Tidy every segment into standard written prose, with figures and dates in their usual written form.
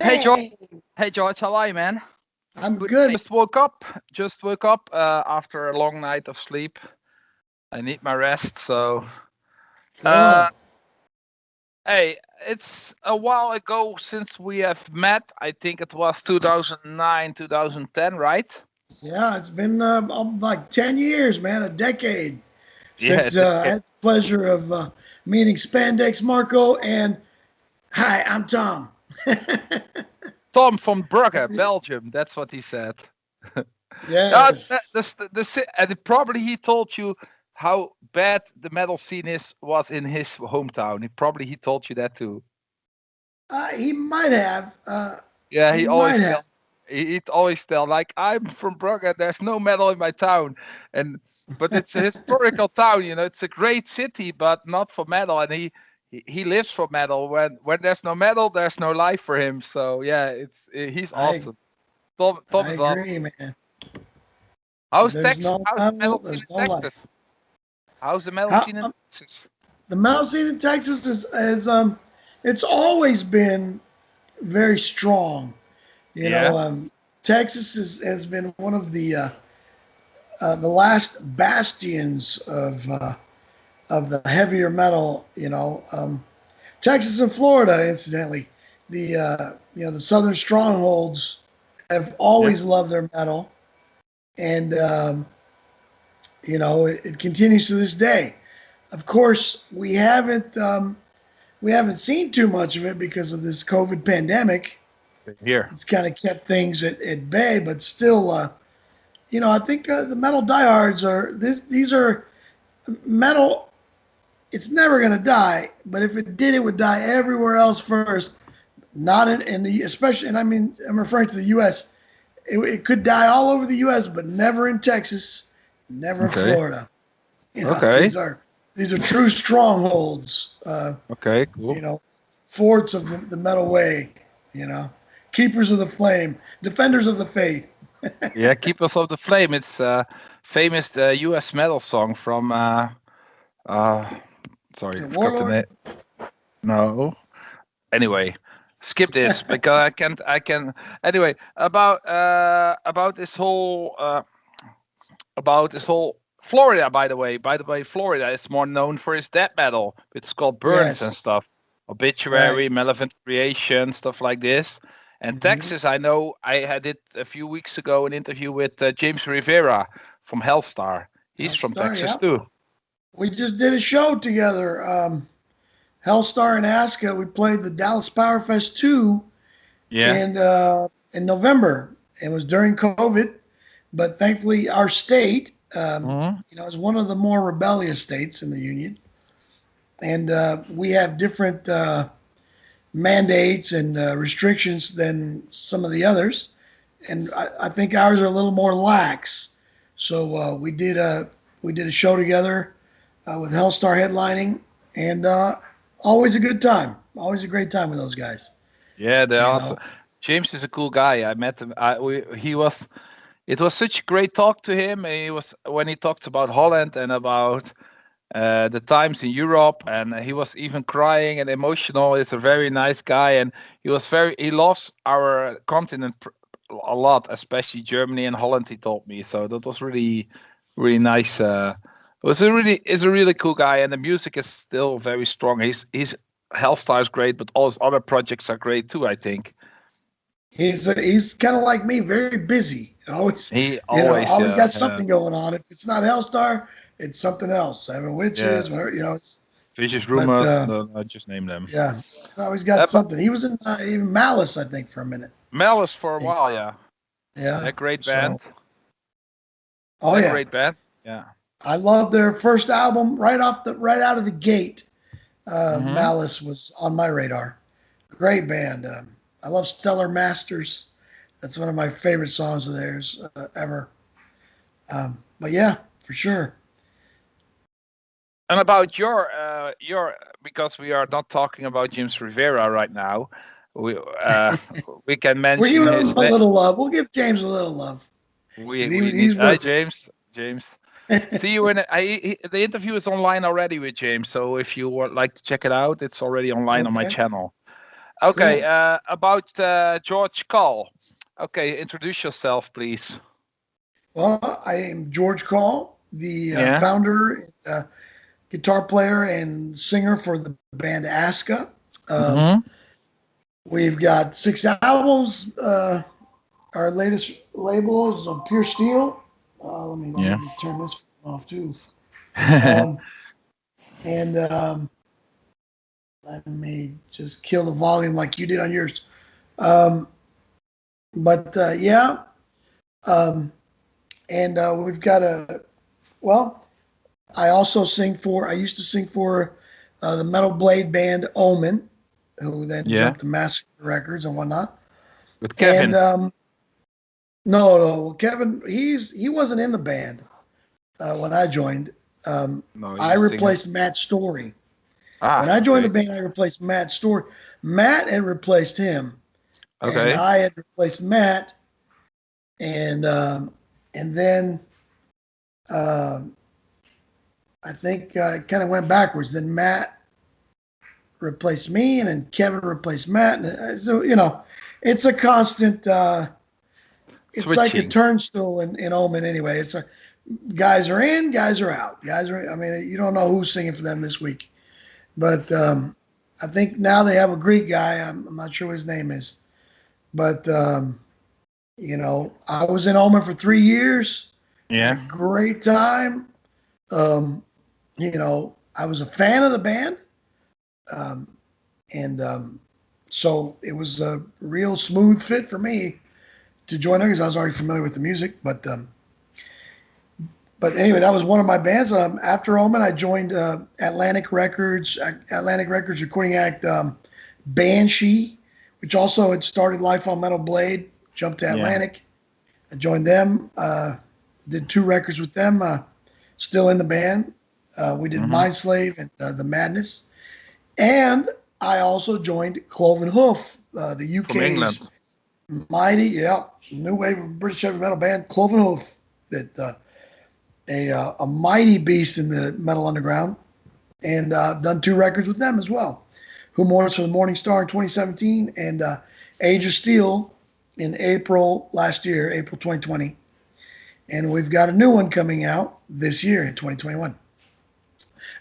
Hey George, Hey, hey George, how are you, man? I'm Good. good. Just woke up after a long night of sleep. I need my rest. Uh, Cool. hey, it's a while ago since we have met. I think it was 2009, 2010, right? Yeah, it's been like 10 years, man, a decade Yeah, since I had the pleasure of meeting Spandex Marco. And hi, I'm Tom. Tom from Brugge, Belgium. That's what he said. Yes, And probably he told you how bad the metal scene was in his hometown. He told you that too. he might have. Yeah, He might have. he'd always tell like I'm from Brugge. There's no metal in my town, and but it's a historical town. It's a great city, but not for metal. And he lives for metal. When there's no metal, there's no life for him. So yeah, he's I awesome. Tom I is awesome. agree, man. If How's there's Texas? no How's the metal, metal scene there's in no life. Texas? How's the metal How, scene in Texas? the metal scene in Texas is it's always been very strong. You know, Yeah, Texas has been one of the last bastions of the heavier metal. Texas and Florida, incidentally, the southern strongholds have yeah, always loved their metal, and it continues to this day. Of course, we haven't seen too much of it because of this COVID pandemic. here. It's kind of kept things at bay, but still, I think the metal diehards are these are metal. It's never going to die, but if it did, it would die everywhere else first. Not in the especially, and I mean I'm referring to the U.S. It could die all over the U.S., but never in Texas, never in Okay, Florida. okay, These are true strongholds. okay, cool. Forts of the metal way. You know, keepers of the flame, defenders of the faith. Yeah, Keepers of the Flame. It's a famous U.S. metal song from. Uh, Sorry, I forgot the Warlord. name. No. Anyway, skip this because I can't. I can. Anyway, about this whole Florida. By the way, Florida is more known for its death metal with Scott Burns and Yes. stuff, Right. Obituary, Malevolent Creation, stuff like this. And Hmm. Texas, I know I had it a few weeks ago an interview with James Rivera from Hellstar. He's from Hellstar. Texas Yeah. too. We just did a show together. Hellstar and ASKA. We played the Dallas Power Fest 2 Yeah. in November. It was during COVID, but thankfully our state, Hmm. is one of the more rebellious states in the union, and we have different mandates and restrictions than some of the others, and I think ours are a little more lax. So we did a show together with Hellstar headlining, and always a good time. Always a great time with those guys. Yeah, they You also. know, James is a cool guy. I met him. He was. It was such a great talk to him. And he was when he talked about Holland and about the times in Europe, and he was even crying and emotional. He's a very nice guy, and he loves our continent a lot, especially Germany and Holland. He told me so. That was really, really nice. Is a really cool guy, and the music is still very strong. He's Hellstar is great, but all his other projects are great too. I think he's kind of like me, very busy. Always, he always, always got something going on. If it's not Hellstar, it's something else. Seven yeah, Witches, whatever, vicious but rumors. No, I just name them. yeah, it's always got But something. He was in even Malice, I think, for a minute. Malice for a while, yeah. Yeah. They're great So, band. oh They're yeah, great band. Yeah. I love their first album right out of the gate. Hmm. Malice was on my radar. Great band. I love Stellar Masters. That's one of my favorite songs of theirs ever. But yeah, for sure. And about your because we are not talking about James Rivera right now, we uh we can We're mention giving him his a little love. We'll give James a little love. we need He's hi worth James. See you in the interview is online already with James, so if you would like to check it out, it's already online on my Okay. channel. Okay, Cool. about George Call. Okay, introduce yourself, please. Well, I am George Call, the Yeah. founder, guitar player, and singer for the band ASKA. Um, Mm-hmm. we've got 6 albums. Our latest label is on Pure Steel. Yeah. Let me turn this off too. Um, and let me just kill the volume like you did on yours. Um, but yeah, um, and we've got well, I also I used to sing for the metal blade band Omen, who then Yeah. jumped to Massacre Records and whatnot. With And Kevin. no, Kevin, he wasn't in the band when I joined. No, I you singer. replaced Matt Story. When Ah, I joined the okay. band, I replaced Matt Story. Matt had replaced him, and Okay. I had replaced Matt, and um, and then um, I think it kind of went backwards. Then Matt replaced me, and then Kevin replaced Matt. And so it's a constant. It's like a Switching. turnstile in Omen anyway. It's a guys are in, guys are out. Guys are. I mean, you don't know who's singing for them this week, but I think now they have a Greek guy. I'm not sure what his name is, but I was in Omen for 3 years. Had a Yeah. great time. Um, I was a fan of the band. Um, And so it was a real smooth fit for me to join her because I was already familiar with the music. But anyway, that was one of my bands. After Omen, I joined Atlantic Records recording act BANSHEE, which also had started life on Metal Blade. Jumped to Yeah. Atlantic. I joined them. Did 2 records with them. Still in the band. We did Mm-hmm. Mind Slave and The Madness. And I also joined Cloven Hoof, the From UK's England. mighty, yeah, new wave of British heavy metal band, Cloven Hoof, that a mighty beast in the metal underground, and done 2 records with them as well. Who Mourns for the Morning Star in 2017, and Age of Steel in April last year, April 2020, and we've got a new one coming out this year in 2021,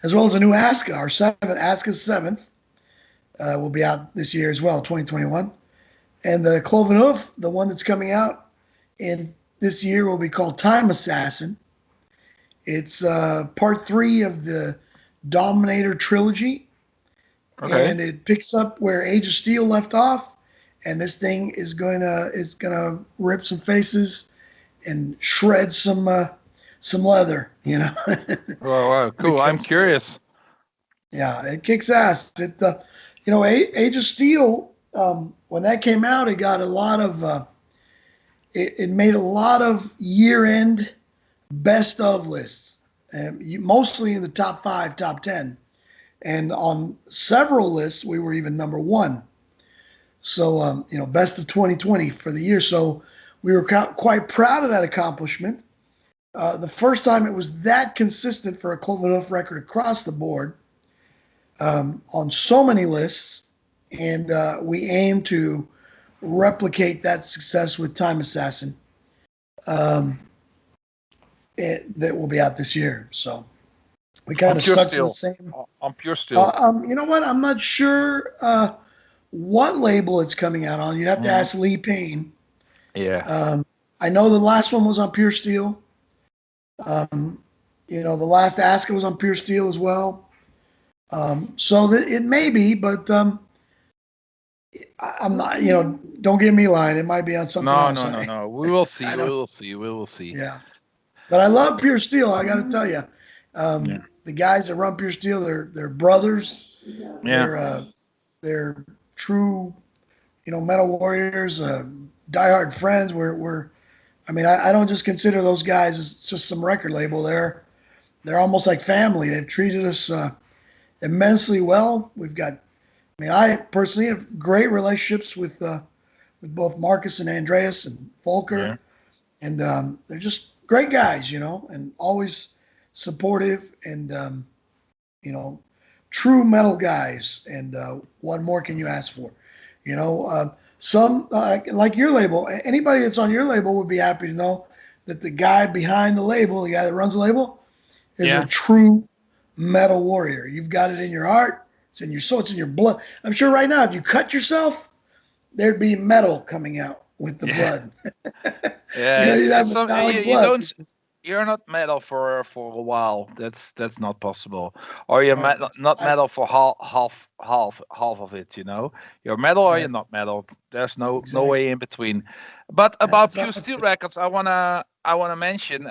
as well as a new ASKA, our seventh ASKA's seventh, will be out this year as well, 2021. And the Cloven Hoof, the one that's coming out in this year, will be called Time Assassin. It's part 3 of the Dominator trilogy, Okay. and it picks up where Age of Steel left off. And this thing is gonna rip some faces and shred some leather, Wow, wow, cool. I'm because curious. yeah, it kicks ass. Age of Steel, when that came out, it got a lot of it made a lot of year-end best of lists, mostly in the top 5, top 10, and on several lists we were even number 1. So best of 2020 for the year. So we were quite proud of that accomplishment. The first time it was that consistent for a Cloven Hoof record across the board, on so many lists, and we aim to replicate that success with Time Assassin. Um, that will be out this year. So we On kind of Pure stuck to the Steel. same. On Pure Steel. You know what? I'm not sure what label it's coming out on. You'd have to Mm. ask Lee Payne. Yeah. Um, I know the last one was on Pure Steel. Um, the last ASKA was on Pure Steel as well. So it may be, but I'm not. Don't get me lying. It might be on something No, else. no, no, no. We will see. I We don't. will see. We will see. Yeah. But I love Pure Steel. I got to tell you, Yeah. the guys that run Pure Steel, they're brothers. Yeah. They're true, metal warriors, diehard friends. I mean, I don't just consider those guys as just some record label. They're almost like family. They've treated us immensely well. I personally have great relationships with both Marcus and Andreas and Yeah. Volker, and they're just great guys, and always supportive and you know true metal guys. And what more can you ask for? You know, some like your label. Anybody that's on your label would be happy to know that the guy behind the label, the guy that runs the label, is a Yeah. true metal warrior. You've got it in your heart. It's in your soul. It's in your blood. I'm sure right now, if you cut yourself, there'd be metal coming out with the Yeah. blood. Yeah. You'd have It's some metallic you blood. don't. You're not metal for a while. That's not possible. Or you're Right. metal, It's not life. metal for half of it. You know, you're metal or you're Right. not metal. There's no Exactly. way in between. But about That's how Pure I Steel feel. Records, I wanna mention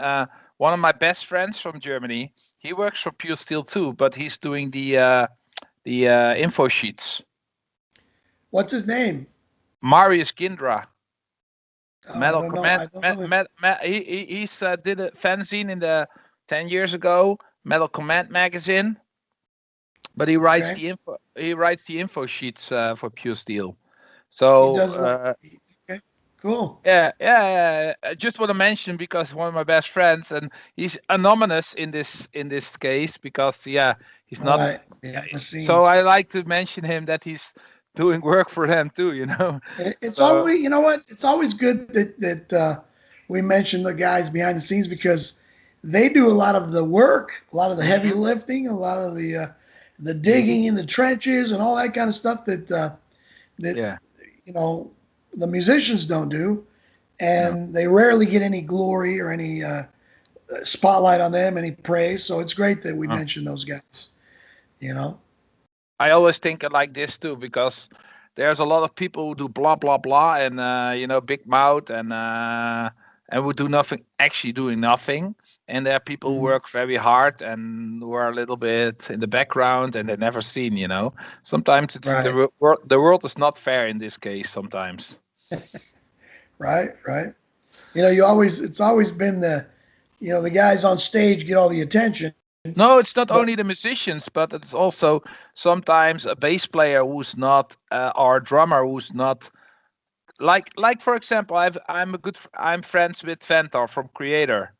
one of my best friends from Germany. He works for Pure Steel too, but he's doing the info sheets. What's his name? Marius Gindra. Oh, I Metal don't know. Command. I don't know him. He's did a fanzine in the 10 years ago. Metal Command magazine, but he writes Okay. the info. He writes the info sheets for Pure Steel. He So does like. Okay. Cool. yeah. I just want to mention because one of my best friends, and he's anonymous in this case because he's not. Right. Behind the So scenes. I like to mention him that he's doing work for them too. It's So always, you know what? It's always good that we mention the guys behind the scenes because they do a lot of the work, a lot of the heavy mhm, lifting, a lot of the mhm, digging in the trenches and all that kind of stuff that yeah. you know the musicians don't do, No. and they rarely get any glory or any spotlight on them, any praise. So it's great that we No. mention those guys. You know. I always think it like this too because there's a lot of people who do blah blah blah and big mouth and who do nothing, actually doing nothing. And there are people who Mhm. work very hard and who are a little bit in the background and they're never seen. Sometimes Right. the world is not fair in this case. Sometimes. Right. Right. You always it's always been the guys on stage get all the attention, No, it's not but only the musicians, but it's also sometimes a bass player who's not, or a drummer who's not. Like for example, I'm friends with Ventor from Creator,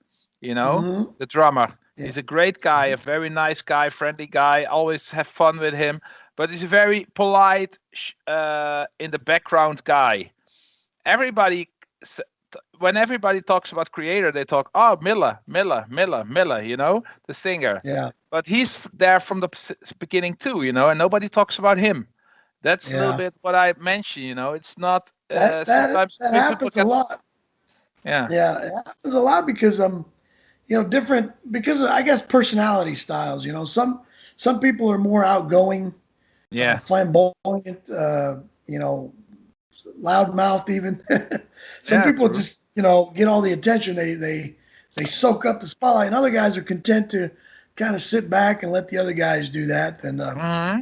mhm, the drummer. yeah, He's a great guy, mhm, a very nice guy, friendly guy. Always have fun with him, but he's a very polite, in the background guy. Everybody, when everybody talks about Creator, they talk, oh, Miller, the singer. yeah, But he's there from the beginning too, and nobody talks about him. That's a little yeah. bit what I mentioned. It's not. That that Sometimes that people happens a get. lot. Yeah. Yeah, it happens a lot because different because of, I guess personality styles. Some people are more outgoing, Yeah. flamboyant, you know, loudmouthed even. Some Yeah. people True. just get all the attention. They soak up the spotlight, and other guys are content to kind of sit back and let the other guys do that. And Hmm.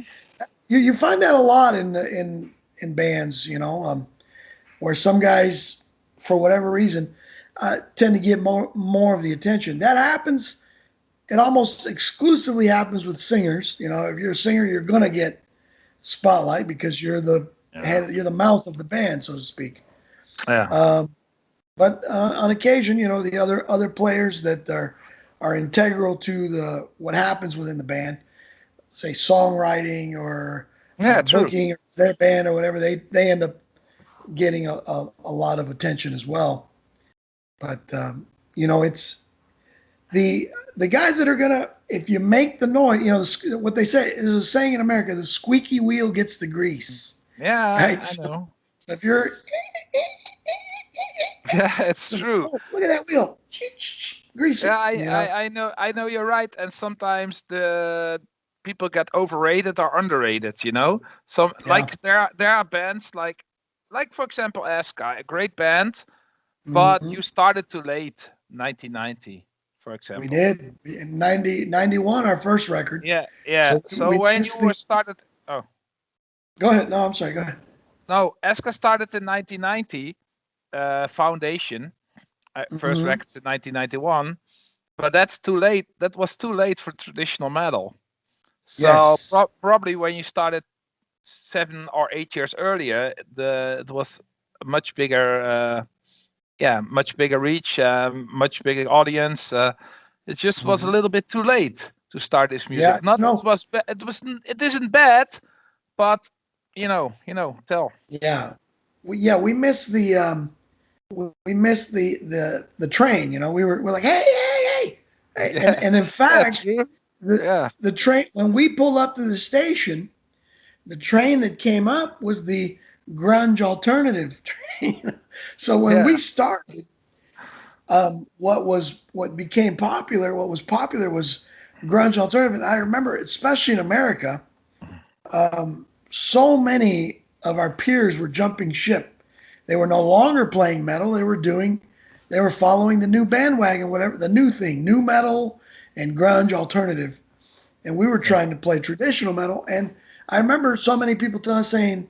you find that a lot in bands, where some guys, for whatever reason, tend to get more of the attention. That happens. It almost exclusively happens with singers. If you're a singer, you're gonna get spotlight because you're the Yeah. head, you're the mouth of the band, so to speak. Yeah. Um, but on occasion, the other players that are integral to the what happens within the band, say songwriting or Yeah. True. booking or their band or whatever, they end up getting a lot of attention as well. But it's the guys that are gonna if you make the noise, what they say is a saying in America: the squeaky wheel gets the grease, Yeah. right? I So know. if you're Yeah. It's true. oh, look at that wheel, grease Yeah. it, I know you're right. And sometimes the people get overrated or underrated. Some yeah. like there are bands like for example ASKA, a great band, but Hmm. you started too late, 1990, for We example. did in 91, our first record. Yeah, yeah. So So we when you missed were the. started, oh Go ahead. No, I'm sorry. Go ahead. no, ASKA started in 1990. Foundation, first Hmm. records in 1991, but that's too late. That was too late for traditional metal. So Yes. probably when you started 7 or 8 years earlier, it was a much bigger, much bigger reach, much bigger audience. It just was a Hmm. little bit too late to start this Yeah. music. Not it was it isn't bad, but Tell. Yeah, we missed we missed the train. We're like, hey, Yeah, and in yeah, fact, true. the Yeah, the train when we pulled up to the station, the train that came up was the grunge alternative train. So when yeah, we started, what became popular, what was popular was grunge alternative. And I remember, especially in America, so many of our peers were jumping ship. They were no longer playing metal. They were following the new bandwagon, whatever the new thing, new metal and grunge alternative. And we were yeah, trying to play traditional metal. And I remember so many people telling us saying,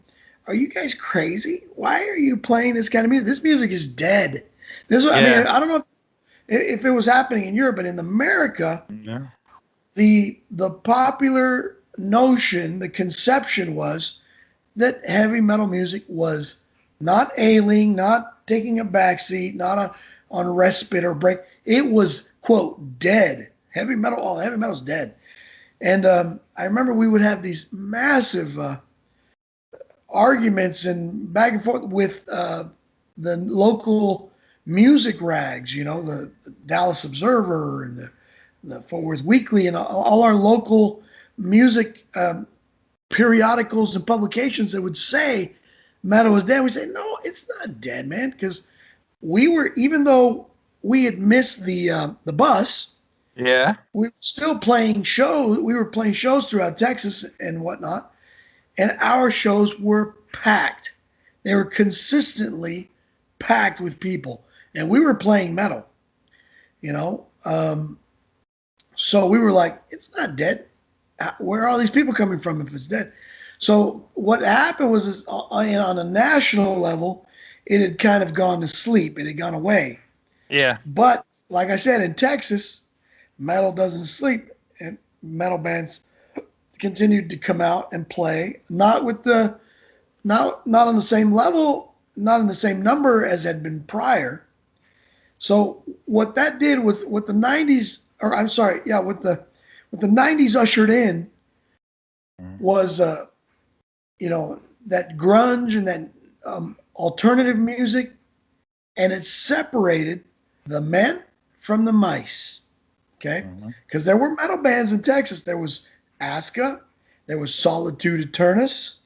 "Are you guys crazy? Why are you playing this kind of music? This music is dead." I mean, yeah, I don't know if it was happening in Europe, but in America, yeah, the popular notion, the conception was that heavy metal music was not ailing, not taking a backseat, not on respite or break. It was quote dead. Heavy metal's dead. And I remember we would have these massive arguments and back and forth with the local music rags, the Dallas Observer and the Fort Worth Weekly and all our local music periodicals and publications that would say metal was dead. We say, no, it's not dead, man, because even though we had missed the bus, yeah, we were still playing shows. We were playing shows throughout Texas and whatnot, and our shows were packed. They were consistently packed with people, and we were playing metal. You know, so we were like, it's not dead. Where are all these people coming from if it's dead? So what happened was on a national level, it had kind of gone to sleep. It had gone away. yeah, But like I said, in Texas, metal doesn't sleep, and metal bands continued to come out and play, not on the same level, not in the same number as had been prior. So what that did was what the '90s, or I'm sorry, yeah, what the '90s ushered in was that grunge and that alternative music, and it separated the men from the mice. Okay, hmm, because there were metal bands in Texas. There was ASKA, there was Solitude Eternus.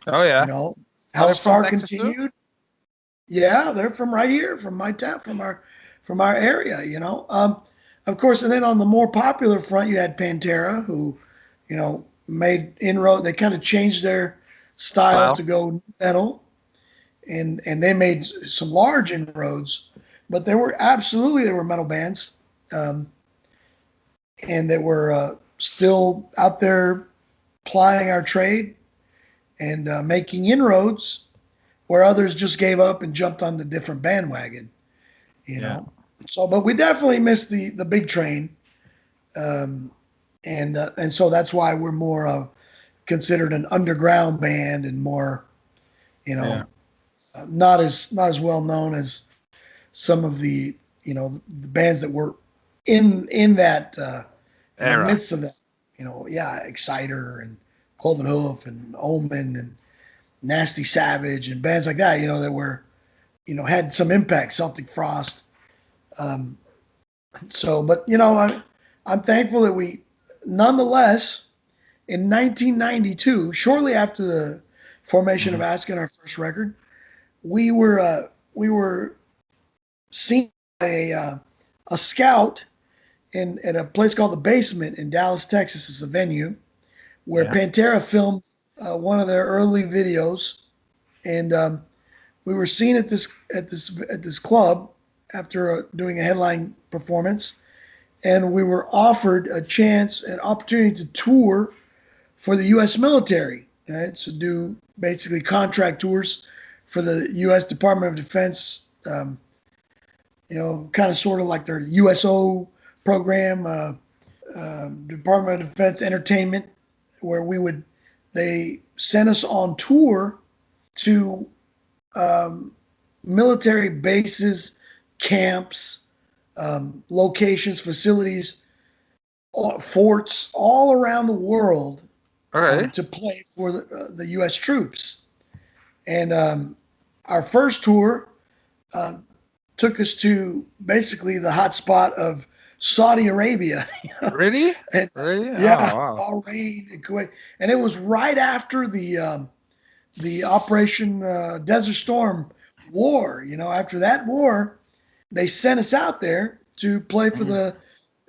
oh You yeah. know, Are they from Hellstar Texas too? Continued. Yeah, they're from right here, from my town, from our area. Of course, and then on the more popular front, you had Pantera, who, made inroad. They kind of changed their style Style. to go metal, and they made some large inroads. But they were metal bands, um, and they were still out there plying our trade and making inroads where others just gave up and jumped on the different bandwagon. you Yeah, know. So, but we definitely missed the big train, um, and so that's why we're more considered an underground band and more, you yeah, know, not as well known as some of the bands that were in that in the era. midst of that. Yeah, Exciter and Cloven Hoof and Omen and Nasty Savage and bands like that. That were had some impact. Celtic Frost. Um, but I'm thankful that we, nonetheless, in 1992, shortly after the formation of Hmm. ASKA and our first record, we were seen by a scout at a place called the Basement in Dallas, Texas. It's a venue where Yeah, Pantera filmed one of their early videos, and we were seen at this club after doing a headline performance, and we were offered an opportunity to tour for the U.S. military, right? To do basically contract tours for the U.S. Department of Defense, kind of sort of like their USO program, Department of Defense Entertainment, where they sent us on tour to um, military bases, camps, locations, facilities, forts all around the world Okay. to play for the U.S. troops. And our first tour um, took us to basically the hot spot of Saudi Arabia. Really? And Really? Oh, yeah, wow. Bahrain and Kuwait, and it was right after the Operation Desert Storm war. After that war, they sent us out there to play for Mm.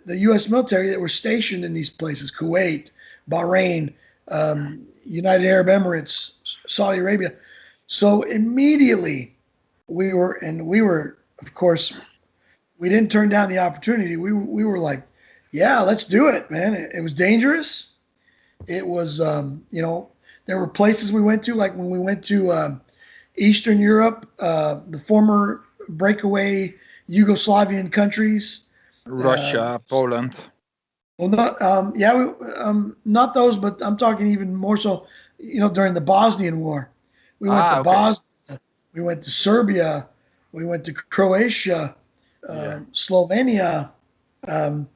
the U.S. military that were stationed in these places: Kuwait, Bahrain, United Arab Emirates, Saudi Arabia. So immediately we were, of course, we didn't turn down the opportunity. We were like, yeah, let's do it, man. It was dangerous. It was, there were places we went to, like when we went to Eastern Europe, the former breakaway Yugoslavian countries. Uh, Russia, Poland. well, not yeah, not those, but I'm talking even more so. During the Bosnian War, we went to Ah, okay. Bosnia, we went to Serbia, we went to Croatia, Yeah. Slovenia, um,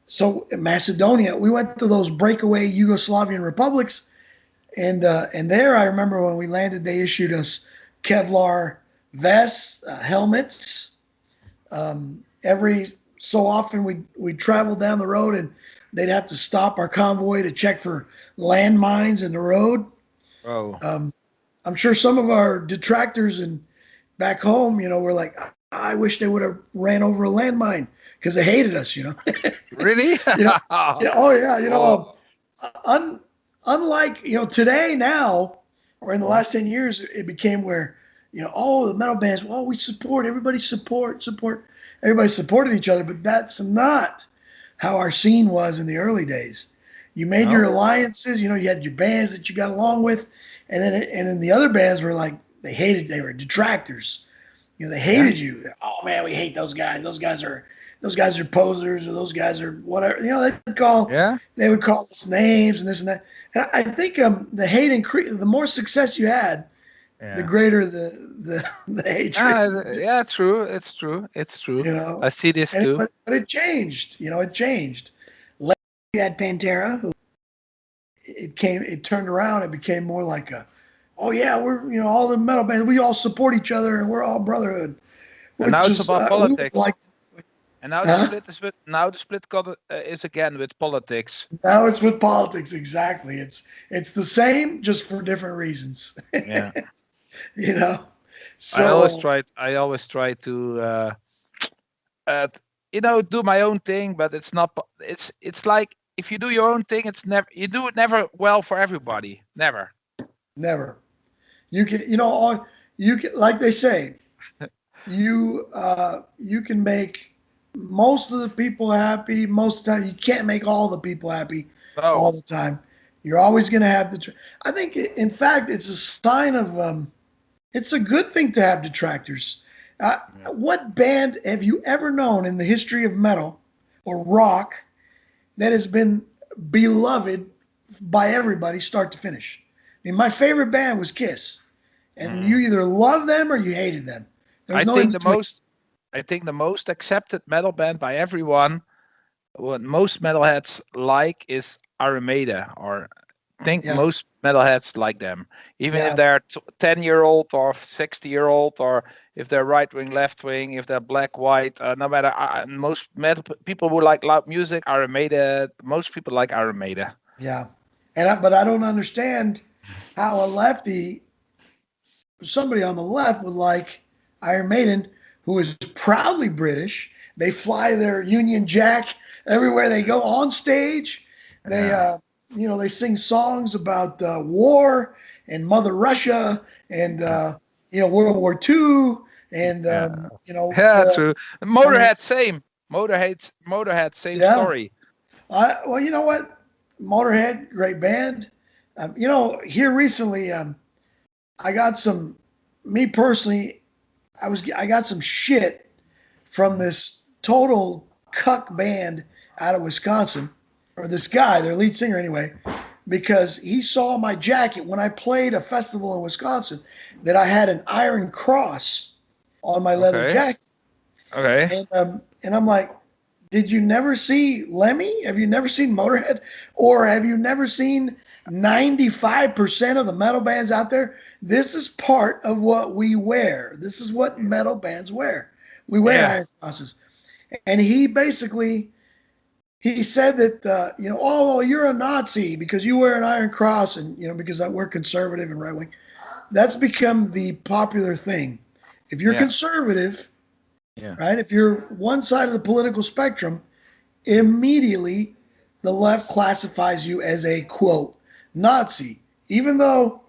so Macedonia. We went to those breakaway Yugoslavian republics, and there I remember when we landed, they issued us Kevlar vests, helmets. Every so often we'd travel down the road and they'd have to stop our convoy to check for landmines in the road. Oh. Um, I'm sure some of our detractors and back home, were like, I wish they would have ran over a landmine because they hated us. Really? you know, yeah, oh yeah, Oh. un, unlike today now, or in the Mm. last 10 years, it became where the metal bands, well, we support everybody, support everybody supported each other, but that's not how our scene was in the early days. You made your No? alliances, you had your bands that you got along with, and then the other bands were like, they were detractors. They Yeah. hated you. Oh man, we hate those guys. Those guys are posers, or those guys are whatever. Yeah. They would call us names and this and that. And I think the hate increased. The more success you had, the Yeah. greater the hatred. Yeah, true. It's true. It's true. you know, I see this and too. but it changed. It changed. Later, you had Pantera, who it turned around. It became more like oh yeah, we're all the metal bands. We all support each other and we're all brotherhood, And now which it's is about we would politics. like. And now the Huh? split is with now the split is again with politics. Now it's with politics, exactly. It's the same, just for different reasons. Yeah. you know. I always So try. I always try to, uh, do my own thing, but it's not. It's like if you do your own thing, it's never you do it never well for everybody. Never. never. You can, you can, like they say, you can make most of the people happy most of the time. You can't make all the people happy all No. the time. You're always going to have I think, in fact, it's a sign of it's a good thing to have detractors. Yeah. What band have you ever known in the history of metal or rock that has been beloved by everybody, start to finish? I mean, my favorite band was Kiss, and you Mm. either loved them or you hated them. There I was no in think between. the most accepted metal band by everyone, what most metalheads like, is Armada, or think Yeah, most metalheads like them, even if yeah, they're 10-year-old or 60-year-old, or if they're right wing, left wing, if they're black, white. No matter. Most metal people who like loud music, Armada. Most people like Armada. yeah. But I don't understand how a lefty, somebody on the left, would like Iron Maiden, who is proudly British. They fly their Union Jack everywhere they go on stage. They, Yeah. they sing songs about war and Mother Russia and Yeah. World War II and Yeah. Yeah. the. True. I mean, Motorhead, same. Motorhead, same yeah. story. Well, you know what? Motorhead, great band. Here recently, I got some. Me personally, I got some shit from Mm. this total cuck band out of Wisconsin, or this guy, their lead singer anyway, because he saw my jacket when I played a festival in Wisconsin, that I had an Iron Cross on my leather Okay. jacket, Okay. and I'm like, did you never see Lemmy? Have you never seen Motorhead, or have you never seen 95% of the metal bands out there, this is part of what we wear. This is what metal bands wear. We wear Yeah. iron crosses. And he basically he said that oh, you're a Nazi because you wear an iron cross, and because we're conservative and right wing. That's become the popular thing. If you're Yeah. conservative, Yeah. right? If you're one side of the political spectrum, immediately the left classifies you as a quote Nazi, even though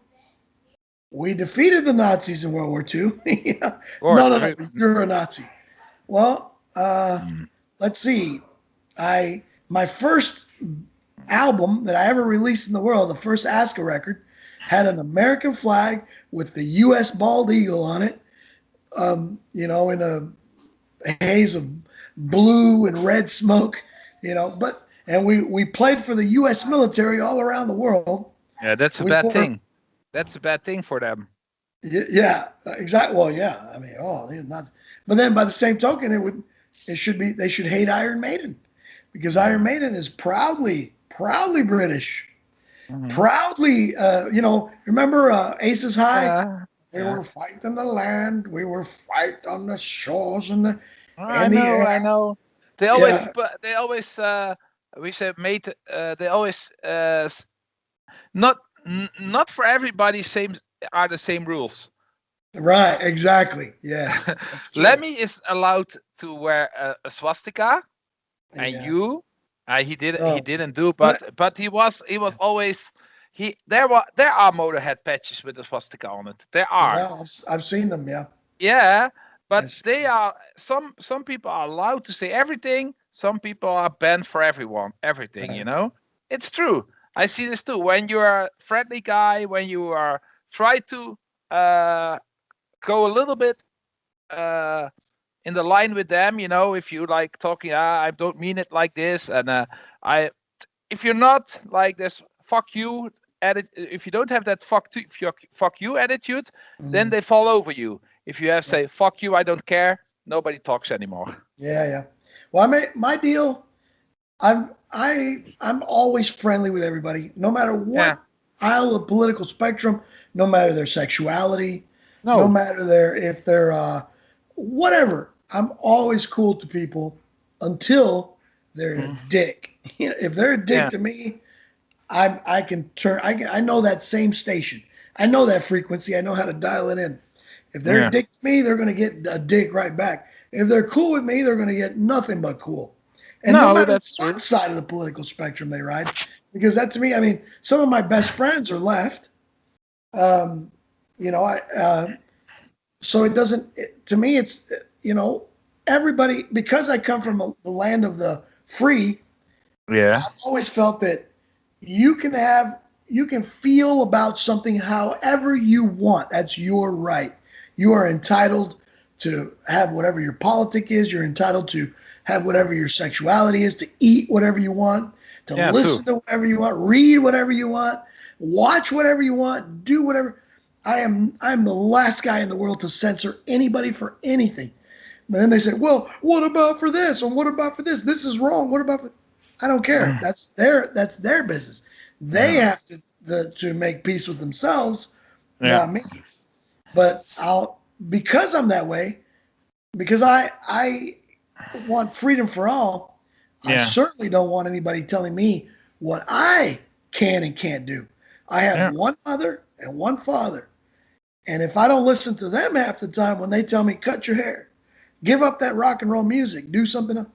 we defeated the Nazis in World War II. Of No, course. no, no, you're a Nazi. Well, Mm. let's see. My first album that I ever released in the world, the first ASKA record, had an American flag with the U.S. bald eagle on it. In a haze of blue and red smoke. And we played for the U.S. military all around the world. Yeah, that's a We bad were, thing. That's a bad thing for them. yeah, exactly. Well, yeah. I mean, they're not. But then by the same token, they should hate Iron Maiden because Iron Maiden is proudly British, Mm-hmm. proudly. Remember Aces High? Yeah. We Yeah. were fighting the land. We were fight on the shores and I the know. air. I know. They always. Yeah, They always. We say mate. They always. Not. Not for everybody. Same are the same rules. right. Exactly. Yes, that's true. Lemmy is allowed to wear a swastika, and Yeah. you, he Oh, didn't do, but but he was always there are Motorhead patches with a swastika on it. There are, yeah, I've seen them. Yeah, yeah, but I've seen they them. are some people are allowed to say everything. Some people are banned for everything. Right. It's true. I see this too. When you are a friendly guy, when you are try to go a little bit uh, in the line with them, if you like talking, I don't mean it like this, and I, if you're not like this, fuck you. If you don't have that fuck you attitude, then Mhm. they fall over you. If you have say fuck you, I don't care, nobody talks anymore. Yeah, yeah. Well, my deal. I'm always friendly with everybody, no matter Yeah. what aisle of political spectrum, no matter their sexuality, no No. matter if they're whatever. I'm always cool to people until they're a Mm. dick. If they're a dick Yeah. to me, I can turn. I know that same station. I know that frequency. I know how to dial it in. If they're a Yeah. dick to me, they're going to get a dick right back. If they're cool with me, they're going to get nothing but cool. And no No, matter that's what true. side of the political spectrum they ride, because that to me, I mean, some of my best friends are left. Um, I so it doesn't. To me, it's everybody because I come from the land of the free. Yeah. I've always felt that you can have you can feel about something however you want. That's your right. You are entitled to have whatever your politic is. You're entitled to have whatever your sexuality is, to eat whatever you want, to Yeah, too. listen to whatever you want, read whatever you want, watch whatever you want, do whatever. I'm the last guy in the world to censor anybody for anything. But then they say, well, what about for this? And what about for this? This is wrong. What about for I don't care. That's their business. They Yeah. have to make peace with themselves, Yeah. not me. But because I'm that way, because I want freedom for all, I Yeah. certainly don't want anybody telling me what I can and can't do. I have Yeah. one mother and one father. And if I don't listen to them half the time when they tell me cut your hair, give up that rock and roll music, do something else,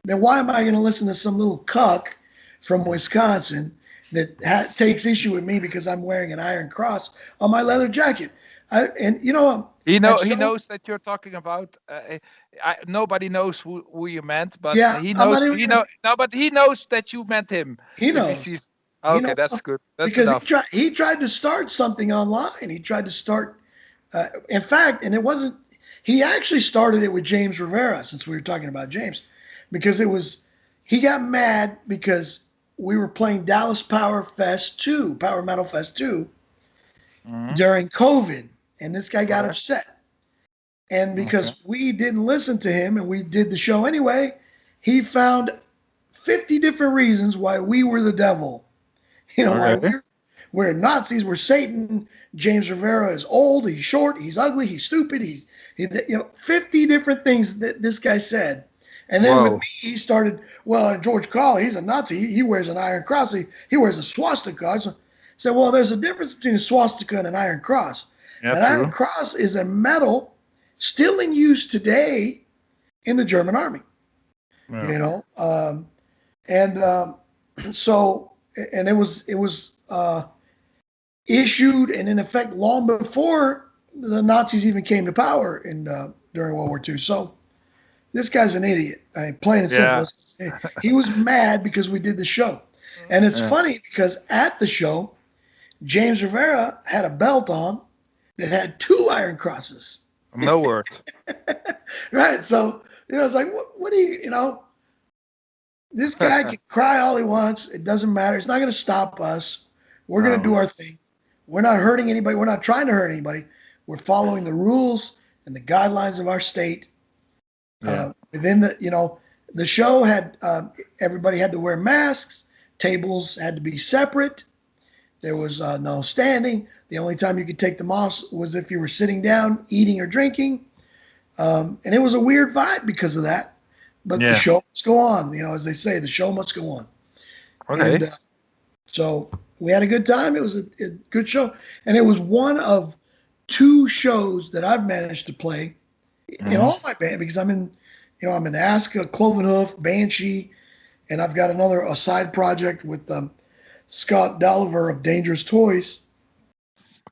then why am I going to listen to some little cuck from Wisconsin that takes issue with me because I'm wearing an iron cross on my leather jacket? That He show, knows that you're talking about. Nobody knows who you meant, but yeah, he I'm not knows. even He gonna. know. No, but he knows that you meant him. He If he knows. sees. He Okay, knows that's good. That's because enough. he tried to start something online. He tried to start. In fact, and it wasn't. He actually started it with James Rivera, since we were talking about James, because it was. He got mad because we were playing Dallas Power Metal Fest 2 Hmm. during COVID, and this guy got Correct. upset. And Okay. because we didn't listen to him and we did the show anyway, he found 50 different reasons why we were the devil. Why Okay. where Nazis were Satan. James Rivera is old, he's short, he's ugly, he's stupid, you know, 50 different things that this guy said. And then with Whoa. me, he started, well, George Carl, he's a Nazi. He wears an iron cross. He wears a swastika. So I said, well, there's a difference between a swastika and an iron cross. Yeah, An iron true. cross is a medal still in use today in the German army, Yeah. you know. And so, and it was issued and in effect long before the Nazis even came to power in during World War II. So this guy's an idiot. I mean, plain and simple. Yeah. He was mad because we did the show. And it's Yeah. funny because at the show, James Rivera had a belt on that had 2 iron crosses. No word. Right. So, you know, it's like, what do you know, this guy can cry all he wants. It doesn't matter. It's not going to stop us. We're going to do our thing. We're not hurting anybody. We're not trying to hurt anybody. We're following the rules and the guidelines of our state. Yeah. Within the, you know, the show had, everybody had to wear masks. Tables had to be separate. There was no standing. The only time you could take them off was if you were sitting down, eating or drinking. And it was a weird vibe because of that. But the show must go on. You know, as they say, the show must go on. Okay. And so we had a good time. It was a good show. And it was one of 2 shows that I've managed to play in all my band, because I'm in, you know, I'm in ASKA, Cloven Hoof, BANSHEE, and I've got a side project with Scott Dolliver of Dangerous Toys.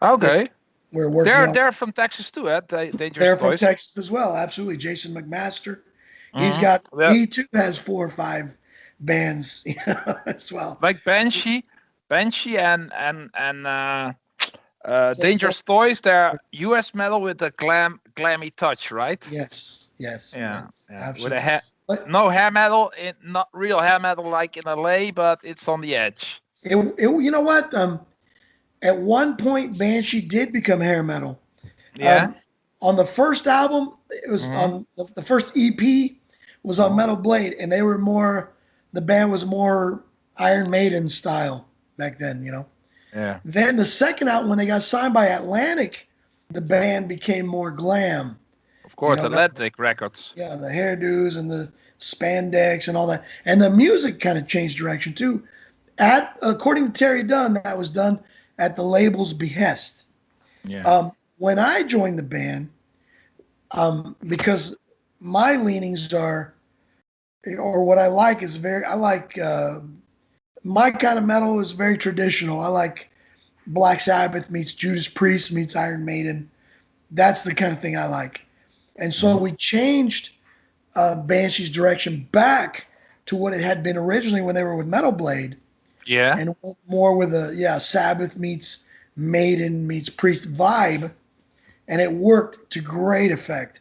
Okay. We're working on. They're from Texas too, eh? Dangerous They're from Toys. Texas as well. Absolutely. Jason McMaster. He's got, he too has 4 or 5 bands, you know, as well. Like BANSHEE and Dangerous Toys. They're US metal with a glammy touch, right? Yes. Yes. Yeah. Yes, Yeah. absolutely. With no hair metal, not real hair metal like in LA, but it's on the edge. You know what? At one point, Banshee did become hair metal. Yeah. On the first album, it was on the first EP was on Metal Blade, and they were more. The band was more Iron Maiden style back then, you know. Yeah. Then the second album, when they got signed by Atlantic, the band became more glam. Of course, You know, Atlantic Records. Yeah, the hairdos and the spandex and all that, and the music kind of changed direction too. According to Terry Dunn, that was done at the label's behest. Yeah. When I joined the band, because my leanings are, or what I like is my kind of metal is very traditional. I like Black Sabbath meets Judas Priest meets Iron Maiden. That's the kind of thing I like. And so we changed Banshee's direction back to what it had been originally when they were with Metal Blade. Yeah. And went more with a Sabbath meets Maiden meets Priest vibe, and it worked to great effect.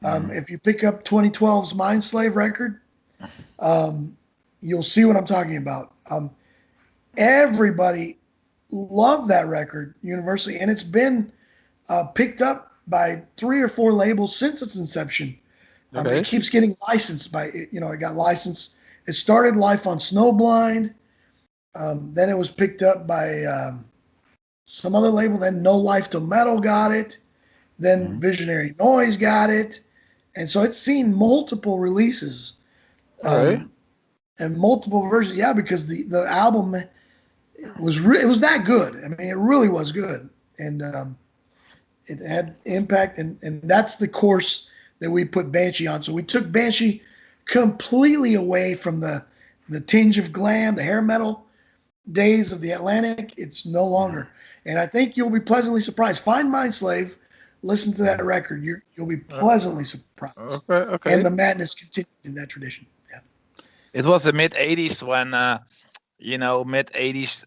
If you pick up 2012's Mindslave record, you'll see what I'm talking about. Everybody loved that record universally, and it's been picked up by 3 or 4 labels since its inception. Okay. It keeps getting licensed by, you know, it got licensed. It started life on Snowblind. Then it was picked up by some other label. Then No Life to Metal got it. Then Visionary Noise got it. And so it's seen multiple releases and multiple versions. Yeah, because the album was it was that good. I mean, it really was good. And it had impact. And that's the course that we put Banshee on. So we took Banshee completely away from the tinge of glam, the hair metal days of the Atlantic. It's no longer. And I think you'll be pleasantly surprised. Find Mindslave, listen to that record. You'll be pleasantly surprised. Okay. And the madness continued in that tradition. Yeah. It was the mid 80s when mid 80s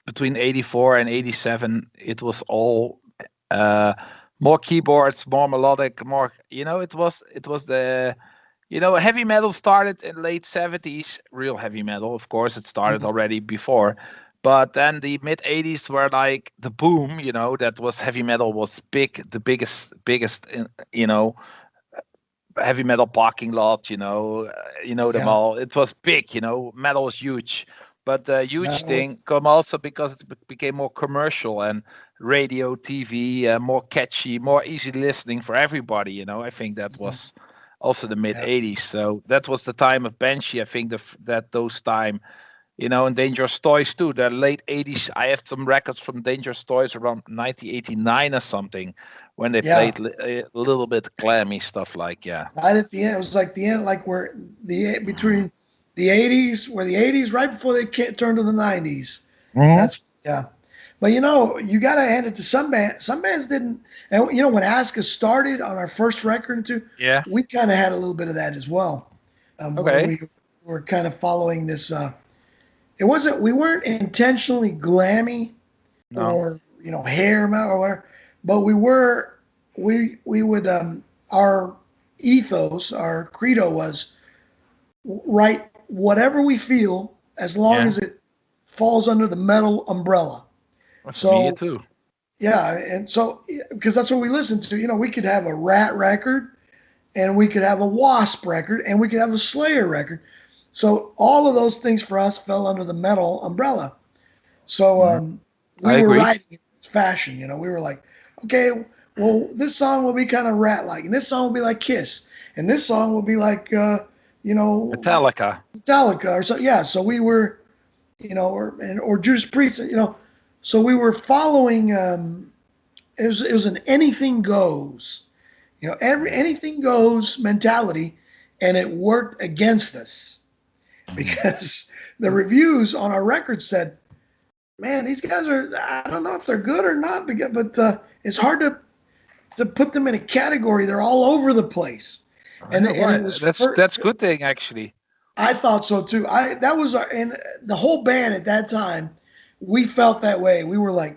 between 84 and 87 it was all more keyboards, more melodic, more it was the heavy metal started in late 70s, real heavy metal. Of course, it started already before, but then the mid 80s were like the boom, that was heavy metal was big, the biggest, heavy metal parking lot, them all. It was big, metal was huge. But the huge That thing was, come also because it became more commercial and radio, TV, more catchy, more easy listening for everybody. I think that mhm, was also the mid yeah, '80s. So that was the time of Banshee. I think that those time, and Dangerous Toys too. The late '80s. I have some records from Dangerous Toys around 1989 or something, when they yeah. played a little bit glammy stuff like yeah. Right at the end, it was like the end, like where between the '80s, where the '80s, right before they turned to the '90s. Hmm. That's yeah. But you got to hand it to some bands. Some bands didn't. And when ASKA started on our first record, too, Yeah. we kind of had a little bit of that as well, where Okay. we were kind of following this. It wasn't. We weren't intentionally glammy No. or hair metal or whatever, but we were. We would our ethos, our credo was write whatever we feel as long Yeah. as it falls under the metal umbrella. Well, for me So too. yeah, and so because that's what we listened to. We could have a Rat record, and we could have a Wasp record, and we could have a Slayer record. So all of those things for us fell under the metal umbrella. So Mhm. we I were agree. writing in fashion. We were like, okay, well, this song will be kind of Rat-like, and this song will be like Kiss, and this song will be like you know Metallica. Metallica or so. Yeah, so we were or Judas Priest. So we were following. It was an anything goes. Anything goes mentality, and it worked against us Mhm. because the reviews on our record said, "Man, these guys are. I don't know if they're good or not, but it's hard to put them in a category. They're all over the place." And Yeah, and it right. was That's for. that's good thing actually. I thought so too. That was our, and the whole band at that time, we felt that way. We were like,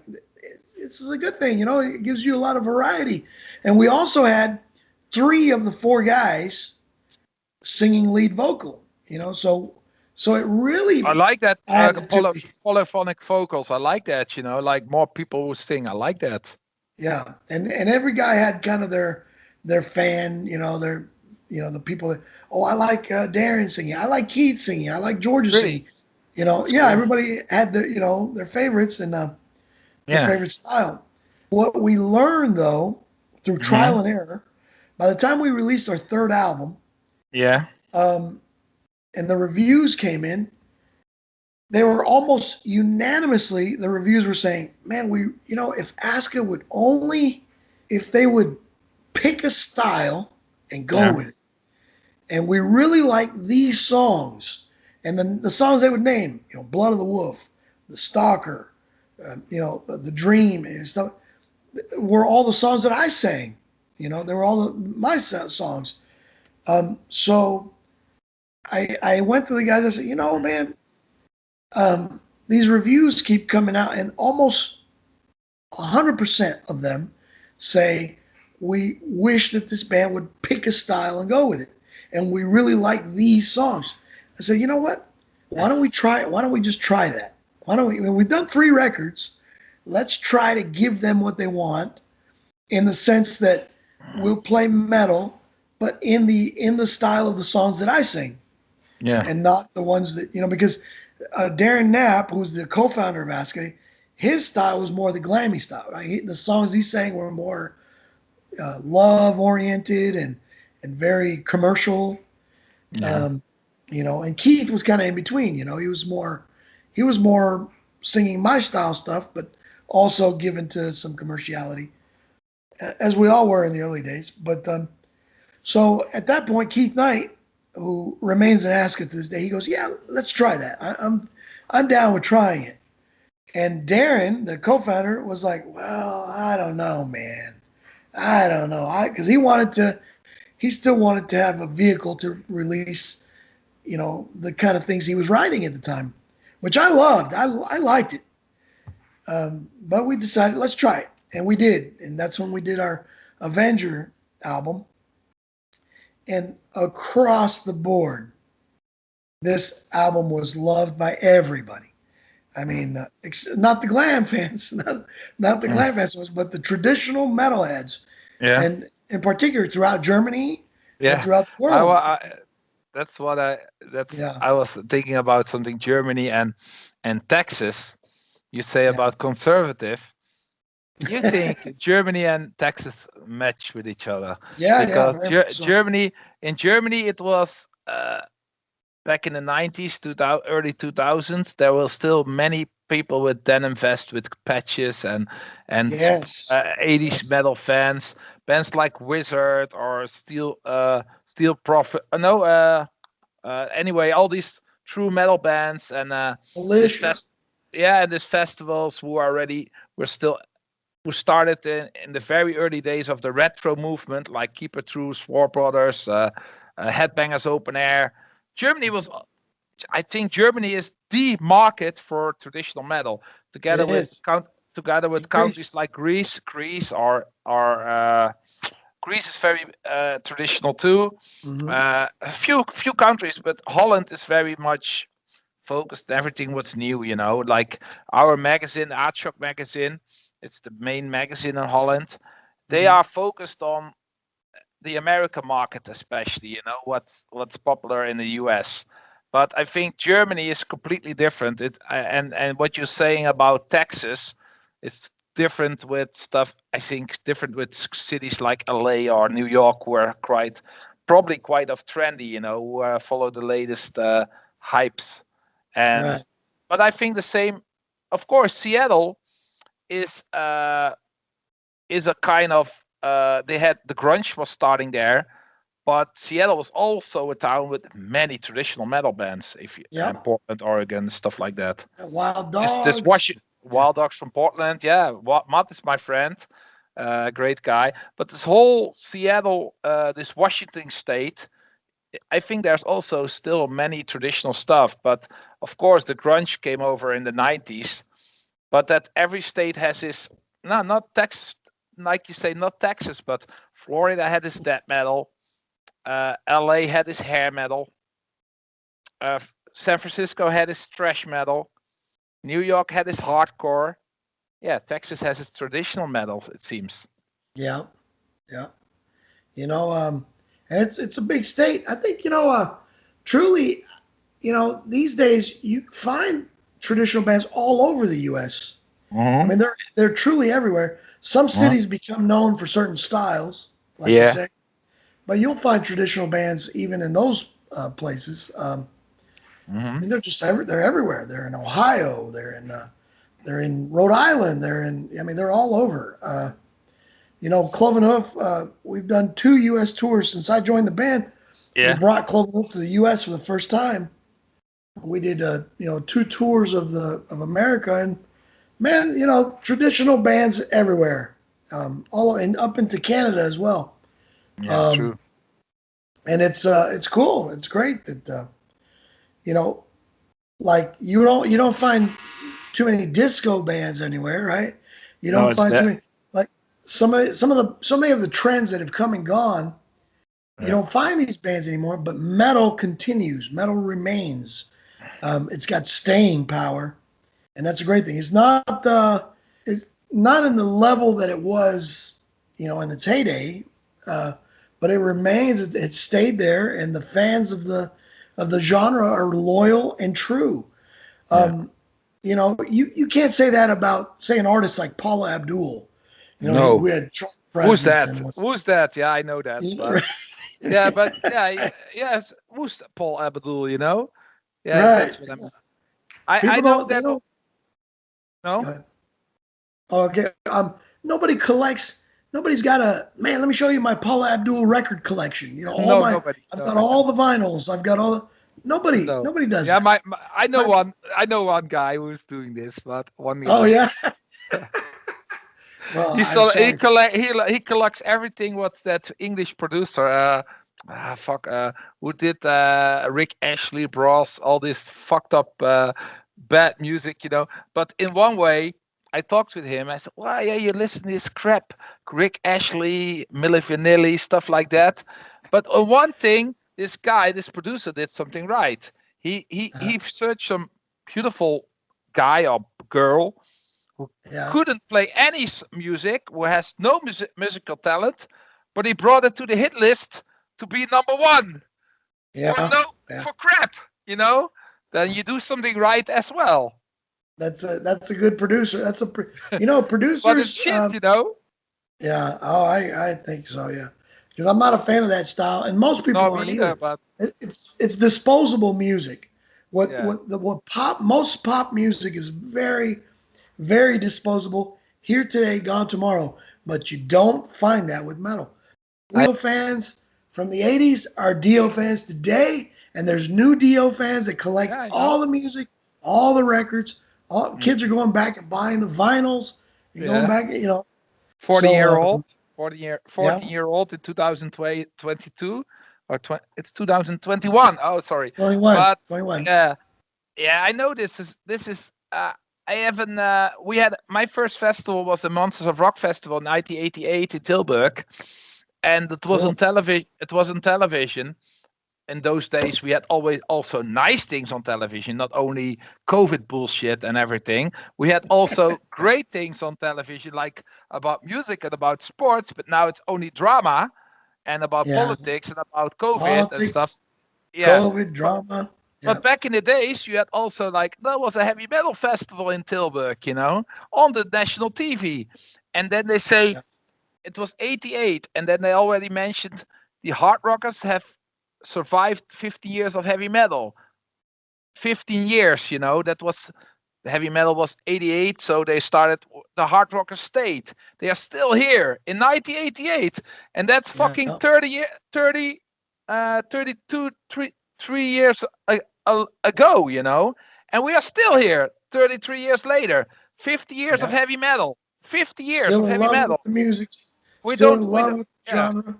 this is a good thing, It gives you a lot of variety, and we also had three of the four guys singing lead vocal. So it I really like that added to polyphonic vocals. I like that. Like more people who sing. I like that. yeah, and every guy had kind of their fan, their the people that I like Darren singing, I like Keith singing, I like Georgia Really, singing, that's yeah, cool. everybody had their favorites and their Yeah. favorite style. What we learned though through Hmm. trial and error, by the time we released our third album, Yeah. um, and the reviews came in, they were almost unanimously, the reviews were saying, man, if ASKA would only, if they would pick a style and go Yeah. with it. And we really like these songs. And then the songs they would name, Blood of the Wolf, The Stalker, The Dream and stuff, were all the songs that I sang. They were all my songs. So I went to the guys and said, man, these reviews keep coming out, and almost 100% of them say, we wish that this band would pick a style and go with it. And we really like these songs. I said, you know what? Why don't we try it? Why don't we just try that? Why don't we? We've done 3 records. Let's try to give them what they want in the sense that we'll play metal, but in the style of the songs that I sing, Yeah. and not the ones that because Darren Knapp, who's the co-founder of ASKA, his style was more the glammy style. Right? The songs he sang were more love oriented and very commercial. Yeah. Um, and Keith was kind of in between. He was more singing my style stuff, but also given to some commerciality, as we all were in the early days. But so at that point, Keith Knight, who remains an ASKA to this day, he goes, "Yeah, let's try that. I'm down with trying it." And Darren, the co-founder, was like, "Well, I don't know, man. I don't know. Because he still wanted to have a vehicle to release, the kind of things he was writing at the time, which I loved. I liked it. But we decided, let's try it. And we did. And that's when we did our Avenger album. And across the board, this album was loved by everybody. I mean, not the glam fans, not the Mm. glam fans, but the traditional metalheads, Yeah. and in particular throughout Germany and Yeah. throughout the I, world. wa- I that's what Yeah. I was thinking about something. Germany and Texas. You say Yeah. about conservative. You think Germany and Texas match with each other Yeah. Yeah. because Very much so. Germany it was back in the 90s, 2000, early 2000s. There were still many people with denim vest with patches and Yes. 80s Yes. metal fans, bands like Wizard or Steel Prophet. No, anyway, all these true metal bands and this Militia. fest, yeah, and these festivals who are already were still who started in the very early days of the retro movement, like Keep It True, War Brothers, Headbangers Open Air. Germany was, I think, Germany is the market for traditional metal, It together with is. together In with countries Greece. like Greece. Greece is very traditional too. Hmm. A few countries, but Holland is very much focused on everything what's new. Like our magazine, Aardschok magazine, it's the main magazine in Holland. They Hmm. are focused on the American market, especially. What's popular in the US. But I think Germany is completely different. And what you're saying about Texas is different with stuff. I think different with cities like LA or New York, who are probably quite of trendy. Who follow the latest hypes. And Right. but I think the same. Of course, Seattle is a kind of they had the grunge was starting there, but Seattle was also a town with many traditional metal bands. If you and Yep. Portland, Oregon, stuff like that. Wild This dogs. Washington Yeah. Wild Dogs from Portland, yeah. Matt is my friend, great guy. But this whole Seattle, this Washington state, I think there's also still many traditional stuff. But of course, the grunge came over in the 90s. But that every state has this, no, not Texas, like you say, not Texas, but Florida had his death metal. LA had his hair metal. San Francisco had his thrash metal. New York had his hardcore. Yeah, Texas has its traditional metal, it seems. Yeah. Yeah. You know, and it's a big state. I think truly, these days you find traditional bands all over the U.S. I Mm-hmm. mean, they're truly everywhere. Some Mm-hmm. cities become known for certain styles, like you Yeah. say, but you'll find traditional bands even in those places. I Mm-hmm. mean, they're everywhere. They're in Ohio. They're in Rhode Island. I mean, they're all over. Cloven Hoof. We've done 2 U.S. tours since I joined the band. We Yeah. brought Cloven Hoof to the U.S. for the first time. We did 2 tours of America, and man, traditional bands everywhere, all and up into Canada as well. Yeah, Um, true. and it's cool. It's great that you know, like you don't find too many disco bands anywhere, right? You No, don't it's find too that. many like so many of the trends that have come and gone. You Yeah. don't find these bands anymore, but metal continues. Metal remains. It's got staying power, and that's a great thing. It's not in the level that it was, in its heyday, uh, but it remains. It stayed there, and the fans of the genre are loyal and true. Yeah. Um, you can't say that about say an artist like Paula Abdul, who No. had chart Who's presence that? and was. Who's that? Yeah, I know that. But yeah, but yeah, yes. Who's Paul Abdul? Yeah, Right. that's what I mean. I People know don't. They that. don't. Go No, ahead. Okay. Nobody collects. Nobody's got a man. Let me show you my Paula Abdul record collection. All no, my. nobody. I've No, got all the vinyls. I've got all the. Nobody. no. Nobody does Yeah, that. I know My. one. I know one guy who's doing this, but one Oh guy. yeah. Well, I'm He sorry. collect he collects everything. What's that English producer? Fuck. Who did Rick Ashley, Bros, all this fucked up bad music, But in one way, I talked with him. I said, "Why are you listening to this crap? Rick Ashley, Milli Vanilli, stuff like that." But on one thing, this guy, this producer, did something right. He searched some beautiful guy or girl who Yeah. couldn't play any music, who has no musical talent, but he brought it to the hit list to be number one. for Yeah, no yeah. for crap, you know, then you do something right as well. That's a good producer. But it's Producers. shit, you know. Yeah. Oh, I think so. Yeah, because I'm not a fan of that style, and most people Not me aren't either, either. but It's disposable music. yeah. What pop most pop music is very disposable. Here today, gone tomorrow. But you don't find that with metal. I Dio fans from the 80s are Dio fans today, and there's new Dio fans that yeah, collect I all know. the music, all the records. All Mm, kids are going back and buying the vinyls and going yeah. back, 40 So year old, yeah, 40-year old in 2022 or it's 2021. Oh, sorry. 21, But 21. yeah, yeah, I know this is I haven't we had my first festival was the Monsters of Rock Festival in 1988 in Tilburg, and it was on Cool. television. It was on television. In those days we had always also nice things on television, not only COVID bullshit and everything. We had also great things on television, like about music and about sports, but now it's only drama and about Yeah, politics and about COVID and stuff. politics, Yeah. COVID, But drama. but Yeah, back in the days, you had also like there was a heavy metal festival in Tilburg, on the national TV, and then they say yeah, it was 88, and then they already mentioned the hard rockers have survived 50 years of heavy metal. 15 years, that was the heavy metal was 88, so they started the hard rockers stayed. They are still here in 1988, and that's fucking yeah. 32, 3 years ago, and we are still here 33 years later. 50 years of Yeah. heavy metal. 50 years Still of in heavy love with metal. the music. We Still in don't, love with the yeah. genre.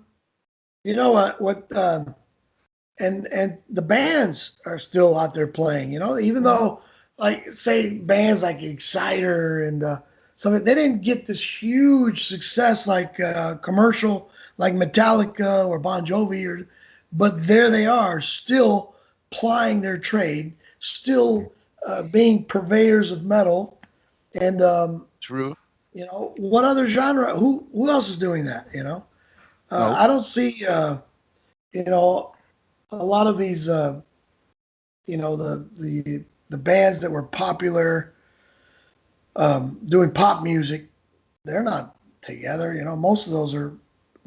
You know what? And the bands are still out there playing. Even Mhm. though, like, say bands like Exciter and some, they didn't get this huge success like commercial, like Metallica or Bon Jovi, but there they are, still plying their trade, still being purveyors of metal. And True. what other genre? Who else is doing that? No. I don't see. You know, a lot of these. The bands that were popular doing pop music, they're not together. Most of those are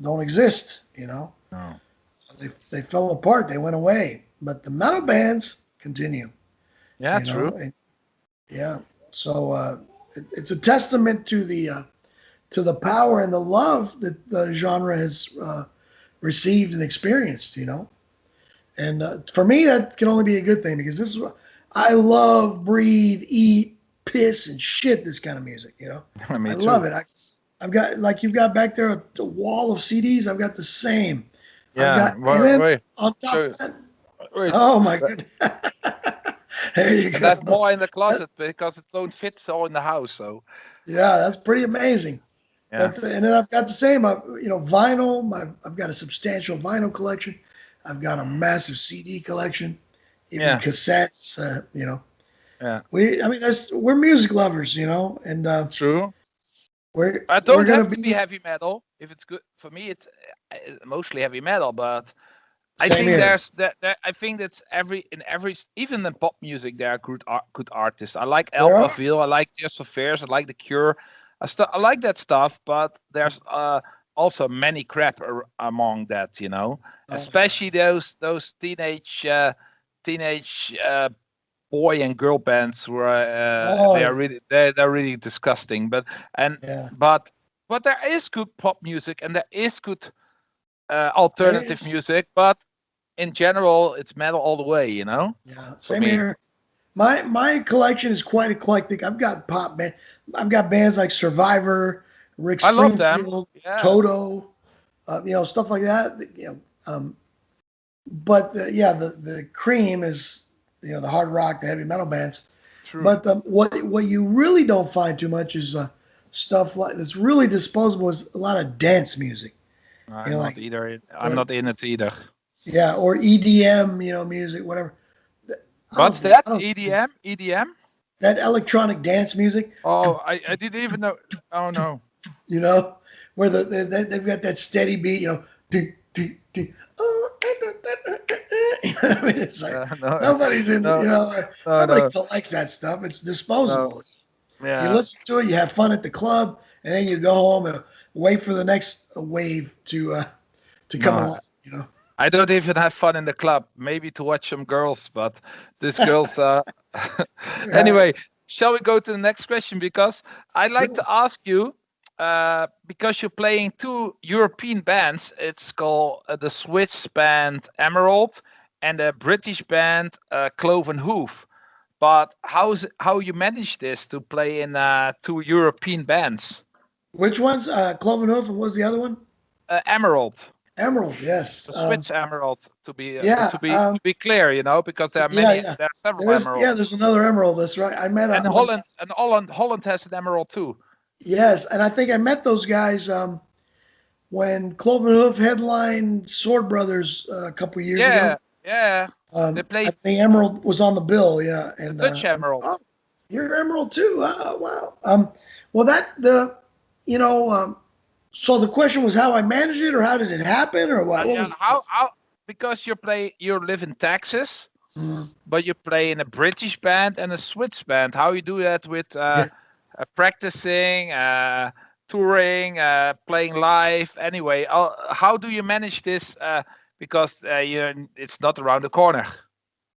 don't exist. No. They fell apart. They went away. But the metal bands continue. Yeah, true. And yeah. So it's a testament to the power and the love that the genre has received and experienced. And for me, that can only be a good thing because this is what I love, breathe, eat, piss, and shit. This kind of music, I Me love too. it. I've got like you've got back there a wall of CDs. I've got the same. I've Yeah. got, and Wait, then wait. on top So, of that, wait. oh my But- goodness, there you And that's go. more in the That, closet because it don't fit so in the house. So yeah, that's pretty amazing. yeah, But and then I've got the same, vinyl. I've got a substantial vinyl collection. I've got a massive CD collection, even yeah, cassettes. yeah. I mean, we're music lovers, and True. I we're don't gonna have to be be heavy metal if it's good for me. It's mostly heavy metal, but I same think here. there's that. I think that's even in pop music there are good artists. I like There are, Alphaville. I like Tears for Fears. I like The Cure. I like that stuff, but there's also many crap among that. oh yeah, Especially those teenage boy and girl bands who are oh they are yeah, really they're really disgusting. And yeah. but but there is good pop music and there is good There alternative is, music, but in general, it's metal all the way, yeah, for same me. here. My collection is quite eclectic. I've got pop band. I've got bands like Survivor, Rick I love them. Springfield, Yeah, Toto, stuff like that. But yeah, the cream is the hard rock, the heavy metal bands. true. But what you really don't find too much is stuff like that's really disposable. Is a lot of dance music. I'm not Like either. I'm the not in it either. yeah, or EDM, music, whatever. What's I that? don't EDM? EDM? that electronic dance music. Oh, I didn't even know. Oh no. You know, where they've got that steady beat. Do, do, do, I mean, it's like No, nobody's in, no, no, nobody no, collects that stuff. It's no. disposable. You Yeah, listen to it, you have fun at the club, and then you go home and wait for the next wave to come no. along. You know. I don't even have fun in the club. Maybe to watch some girls, but these girls. Right. Anyway, shall we go to the next question? Because I'd like to Sure. ask you, because you're playing two European bands. It's called the Swiss band Emerald and the British band Cloven Hoof. But how you manage this to play in two European bands? Which one's Cloven Hoof and what's the other one? Emerald. Emerald. Yes. The Switch Emerald Yeah. to be clear, because there are Yeah. many, Yeah. there are several emeralds, There's another Emerald. That's right. I met and one. Holland has an emerald too. Yes, and I think I met those guys when Cloven Hoof headlined Sword Brothers a couple years Yeah, ago. yeah, they I played think Emerald was on the bill. Yeah, the Dutch and emerald. oh, you're Emerald too. Oh, wow. Well, that the you know. So the question was how I managed it, or how did it happen, or what? What Yeah, was? how because you live in Texas, Mm, but you play in a British band and a Swiss band. How you do that with yeah. practicing, touring, playing live? Anyway, how do you manage this? Because it's not around the corner.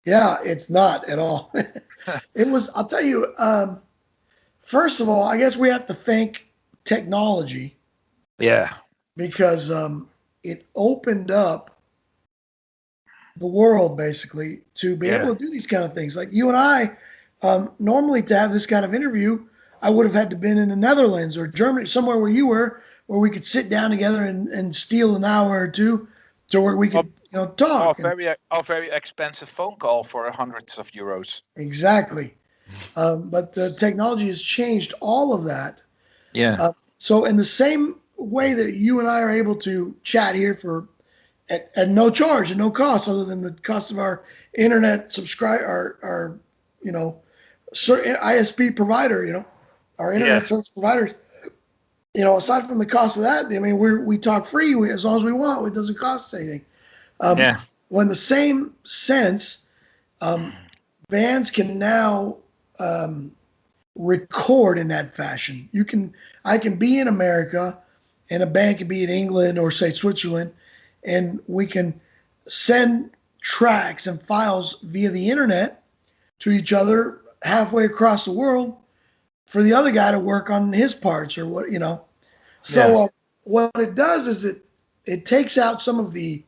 Yeah, it's not at all. It was. I'll tell you. First of all, I guess we have to thank technology Yeah, because it opened up the world basically to be yeah, able to do these kind of things. Like you and I, normally to have this kind of interview, I would have had to been in the Netherlands or Germany, somewhere where you were, where we could sit down together and steal an hour or two to where we or, could, talk. And very expensive phone call for hundreds of euros. exactly. But the technology has changed all of that. Yeah, So in the same way that you and I are able to chat here for at no charge and no cost other than the cost of our internet subscribe our you know ISP provider, our yeah, internet service providers. Aside from the cost of that, I mean, we talk free as long as we want. It doesn't cost us anything. Um, yeah, well, in the same sense, bands can now record in that fashion. I can be in America, and a band can be in England or say Switzerland, and we can send tracks and files via the internet to each other halfway across the world for the other guy to work on his parts or what. yeah, So what it does is it takes out some of the,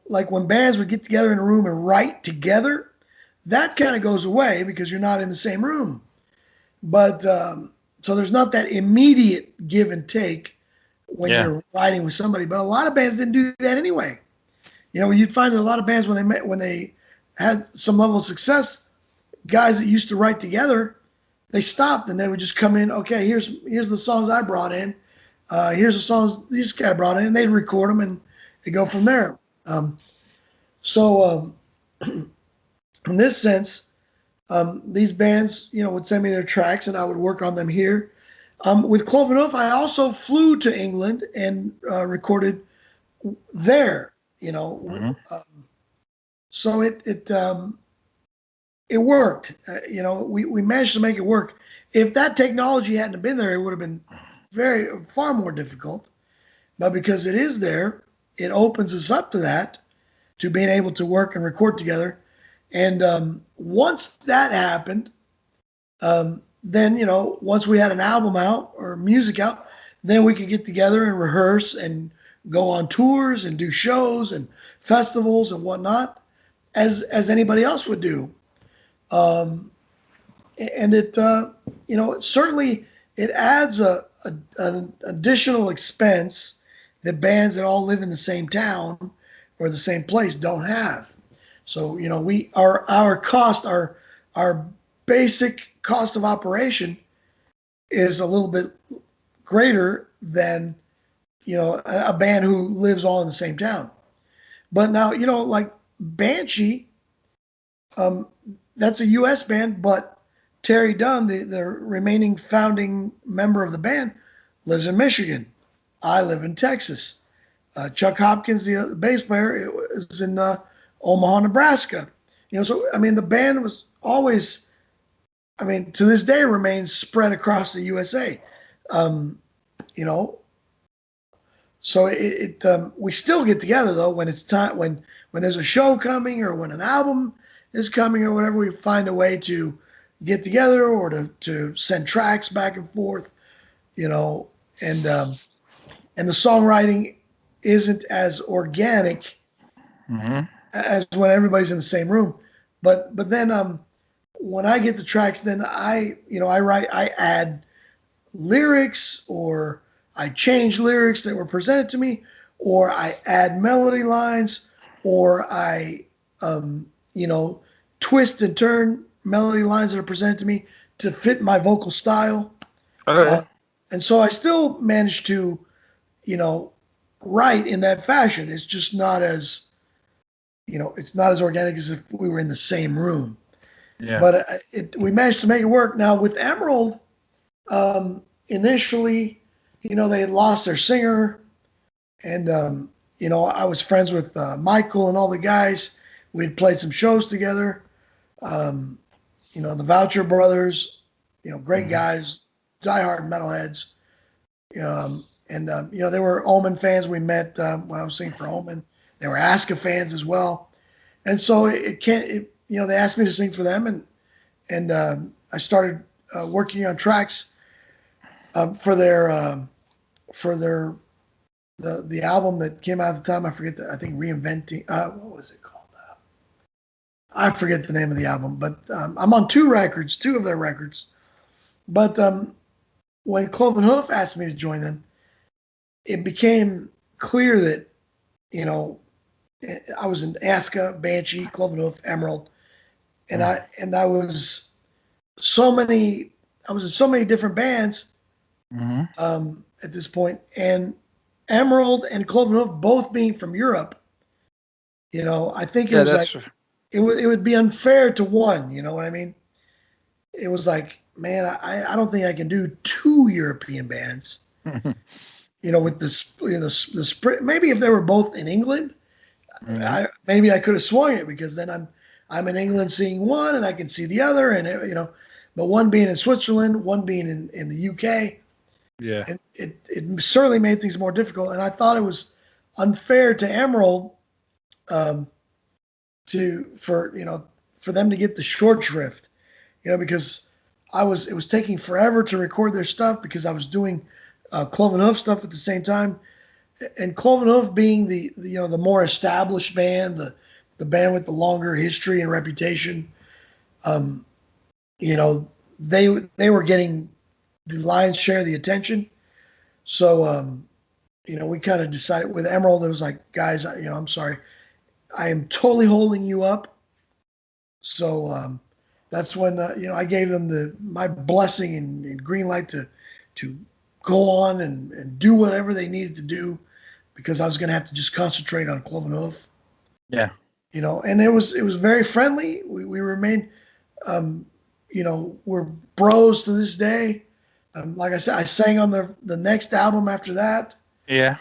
like when bands would get together in a room and write together, that kind of goes away because you're not in the same room. But so there's not that immediate give and take when yeah, you're writing with somebody. But a lot of bands didn't do that anyway. You'd find that a lot of bands when they had some level of success, guys that used to write together, they stopped and they would just come in. Okay, here's the songs I brought in. Here's the songs this guy brought in, and they'd record them and they go from there. So in this sense, these bands, would send me their tracks and I would work on them here. With Cloven Hoof, I also flew to England and recorded there. hmm So it worked. We managed to make it work. If that technology hadn't been there, it would have been far more difficult. But because it is there, it opens us up to that, to being able to work and record together. And once that happened, then once we had an album out or music out, then we could get together and rehearse and go on tours and do shows and festivals and whatnot, as anybody else would do. Um, and certainly it adds an additional expense that bands that all live in the same town or the same place don't have. So our cost, our basic cost of operation is a little bit greater than a band who lives all in the same town. But now like Banshee, um, that's a U.S. band, but Terry Dunn, the remaining founding member of the band, lives in Michigan. I live in Texas. Chuck Hopkins, the bass player, is in Omaha, Nebraska. So I mean, the band was always, I mean, to this day remains spread across the USA. Um, you know, so we still get together though when it's time when there's a show coming or when an album is coming or whatever. We find a way to get together or to send tracks back and forth. You know, and the songwriting isn't as organic Hmm. as when everybody's in the same room. But then when I get the tracks, then I add lyrics or I change lyrics that were presented to me, or I add melody lines, or I you know twist and turn melody lines that are presented to me to fit my vocal style. Okay. Uh, and so I still manage to, you know, write in that fashion. It's just not as, it's not as organic as if we were in the same room. Yeah. But we managed to make it work. Now with Emerald, initially, they had lost their singer, and I was friends with Michael and all the guys. We had played some shows together. Um, the Voucher Brothers, great Hmm. guys, diehard metalheads. And they were Omen fans. We met when I was singing for Omen. They were ASKA fans as well, and so it can't. They asked me to sing for them, and I started working on tracks for their the album that came out at the time. I forget that. I think Reinventing. What was it called? I forget the name of the album, but I'm on two of their records. But when Cloven Hoof asked me to join them, it became clear that you know I was in ASKA, Banshee, Cloven Hoof, Emerald, and I was so many. I was in so many different bands Hmm. at this point, and Emerald and Cloven Hoof both being from Europe. I think it Yeah, was like that's it would be unfair to one. You know what I mean? It was like, man, I don't think I can do two European bands. With the sprint. Maybe if they were both in England, yeah. maybe I could have swung it because then I'm in England seeing one and I can see the other, and but one being in Switzerland, one being in the UK, Yeah. and it certainly made things more difficult. And I thought it was unfair to Emerald um, for them to get the short shrift, because it was taking forever to record their stuff because I was doing Cloven Hoof stuff at the same time, and Cloven Hoof being the more established band, the band with the longer history and reputation, um, you know, they were getting the lion's share of the attention. So we kind of decided with Emerald, it was like, guys, I'm sorry, I am totally holding you up. So that's when I gave them my blessing and green light to go on and do whatever they needed to do because I was going to have to just concentrate on Cloven Hoof. Yeah. And it was very friendly. We remained, we're bros to this day. Like I said, I sang on the next album after that. Yeah.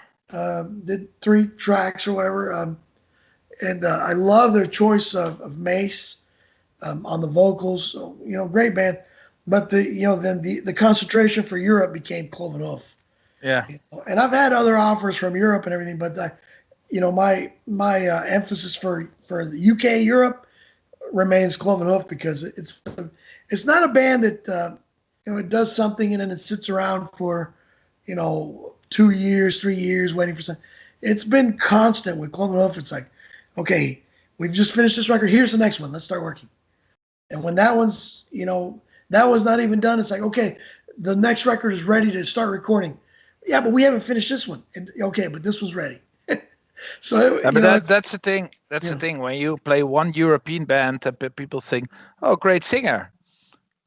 Did 3 tracks or whatever. And I love their choice of Mace on the vocals. So, great band. But then the concentration for Europe became Cloven Hoof. Yeah. And I've had other offers from Europe and everything, but my emphasis for the UK Europe remains Cloven Hoof because it's not a band that it does something and then it sits around for 2 years, 3 years waiting for something. It's been constant with Cloven Hoof. It's like, okay, we've just finished this record. Here's the next one. Let's start working. And when that one's not even done, it's like, okay, the next record is ready to start recording. Yeah, but we haven't finished this one. And okay, but this one's ready. So I mean it's that's the thing. That's the yeah, thing. When you play one European band, and people think, "Oh, great singer."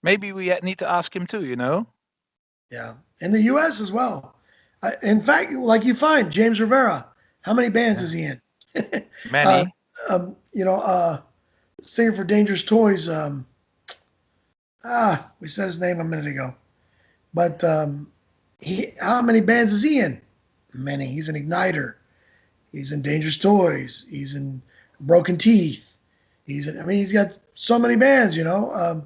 Maybe we need to ask him too. yeah. In the U.S. as well. In fact, like you find James Rivera, how many bands Yeah. is he in? uh, Many. um, you know, uh, singer for Dangerous Toys. We said his name a minute ago, but how many bands is he in? Many. He's an Igniter. He's in Dangerous Toys. He's in Broken Teeth. I mean, he's got so many bands, you know.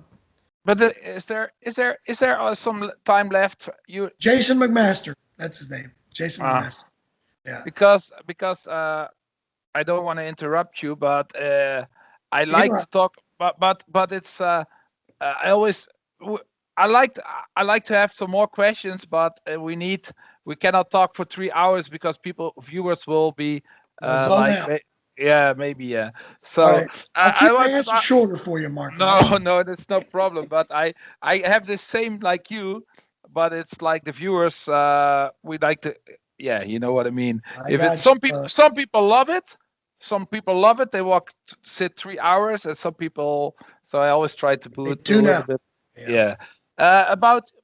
But is there some time left? You Jason McMaster, that's his name. Jason uh, McMaster. Yeah. because I don't want to interrupt you, but I like to Interrupt. talk. But it's I always w- I like to have some more questions, but we cannot talk for 3 hours because viewers will be Zone like out. yeah, maybe yeah. All So right. I'll keep I my want to answer shorter for you, Marcos. no, no, that's no problem. But I have the same like you, but it's like the viewers. We like to, yeah, you know what I mean. I If it's got you. some people love it, some people love it. They sit 3 hours, and some people. So I always try to They put a tune little out. bit, Yeah. yeah.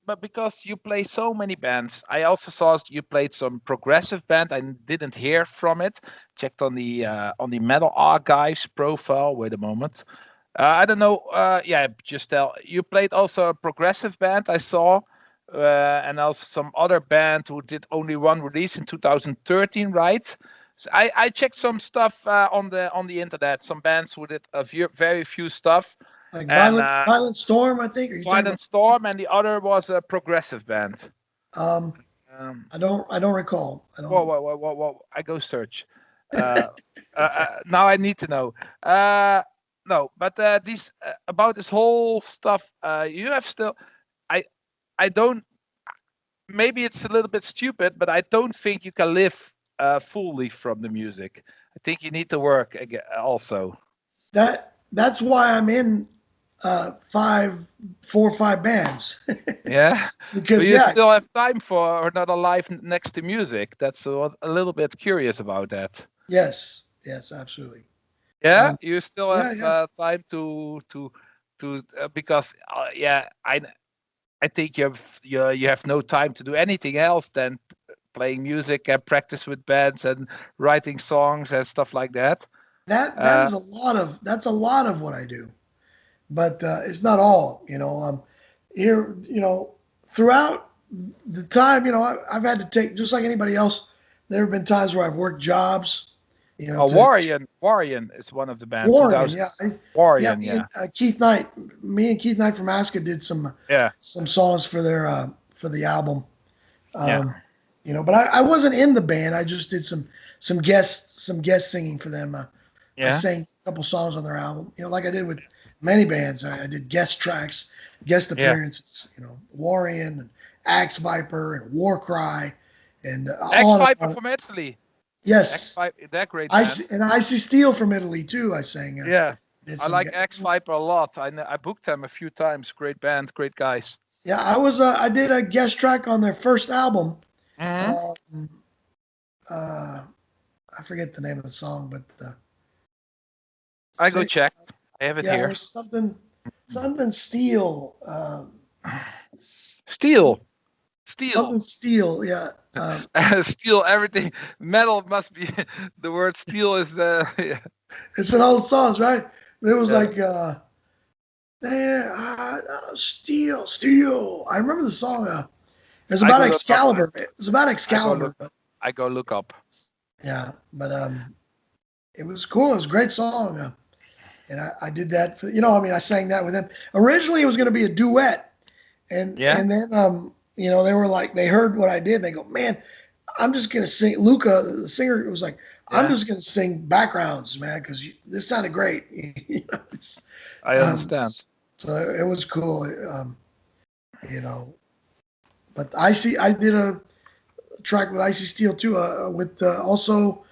But because you play so many bands, I also saw you played some progressive band. I didn't hear from it. Checked on the Metal Archives profile. Wait a moment. I don't know. Yeah, just tell. You played also a progressive band, I saw, and also some other band who did only one release in 2013, right? So I checked some stuff on the internet. Some bands who did very few stuff, Like and Violent Storm, I think. Are you talking Violent about? Storm, and the other was a progressive band. Um, Um, I don't recall. I whoa, don't. whoa, whoa, whoa, whoa! I go search. Uh, Now I need to know. No, but this about this whole stuff. You have still. I I don't. Maybe it's a little bit stupid, but I don't think you can live fully from the music. I think you need to work again also. That's why I'm in four or five bands. Yeah, but Because you yeah, still have time for another life next to music. That's a little bit curious about that. yes, absolutely. Yeah, Um, you still have yeah, yeah. time to because yeah, I think you have no time to do anything else than playing music and practice with bands and writing songs and stuff like that. That Uh, is a lot of what I do, but it's not all. You know, here, you know, throughout the time, you know, I've had to take just like anybody else. There have been times where I've worked jobs, you know, to Warrior is one of the band. Warren, 2000 yeah, yeah. Warrior, Me yeah, and Keith Knight, me and Keith Knight from ASKA did yeah, some songs for the album. yeah, Um, you know, but I wasn't in the band. I just did some guest singing for them. I yeah, sang a couple songs on their album. You know, like I did with many bands. I did guest tracks, guest yeah. appearances. You know, Warrior and Axe Viper and War Cry, and X on and Viper on. from Italy. X Yes, Viper, that great band. Icy Steel from Italy too. I sang. Yeah, Did I some. like X Viper a lot. I booked them a few times. Great band, great guys. Yeah, I did a guest track on their first album. Hmm. Um, uh, I forget the name of the song, but I go say, check. I have it yeah, it here. was something steel, Steel, steel, something steel. Yeah, steel. Everything metal must be the word steel is the yeah. it's an old song, right? But it was Yeah. like steel, steel. I remember the song. It was I about go look up. Excalibur. It was about I go look. Excalibur, but I go look up. yeah, but it was cool. It was a great song. And I did that for, you know, I mean, I sang that with them. Originally, it was going to be a duet, Yeah. and then you know, they were like, they heard what I did, and they go, man, I'm just going to sing. Luca, the singer, was like, I'm Yeah. just going to sing backgrounds, man, because this sounded great. You know, I um, understand. so it was cool, you know. But I did a track with Icy Steel too, with also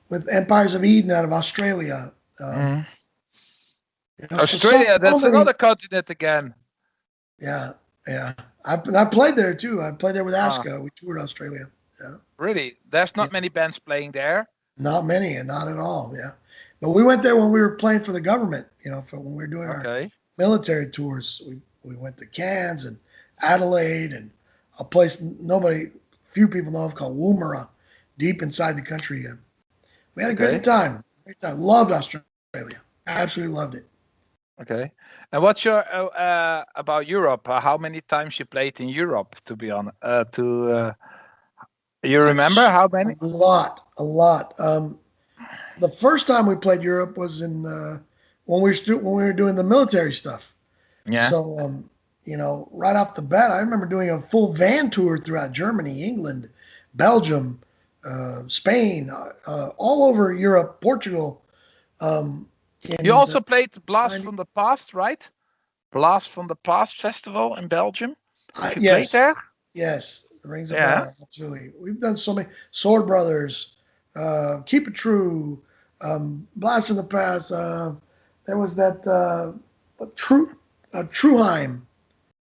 with Empires of Eden out of Australia. Mhm. You know, Australia. so That's many. another continent again. Yeah, yeah. I played there too. I played there with Ah, ASKA. We toured Australia. Yeah, really? There's yeah. not many bands playing there. Not many, and not at all. Yeah, but we went there when we were playing for the government. You know, for when we were doing our Okay. military tours. We went to Cairns and Adelaide and a place nobody, few people know of called Woomera, deep inside the country. And we had a good Okay. time. I loved Australia. Absolutely loved it. Okay. And what's your about Europe? How many times you played in Europe? To be honest, you A, remember how many? a lot, a lot. The first time we played Europe was in when we were doing the military stuff. Yeah. So right off the bat, I remember doing a full van tour throughout Germany, England, Belgium, Spain, all over Europe, Portugal. Um, You and also played Blast 90, from the Past, right? Blast from the Past festival in Belgium. Have you played there? yes, yes, it rings a Yeah. bell. Absolutely, we've done so many Sword Brothers, Keep It True, Blast in the Past. There was that Truheim.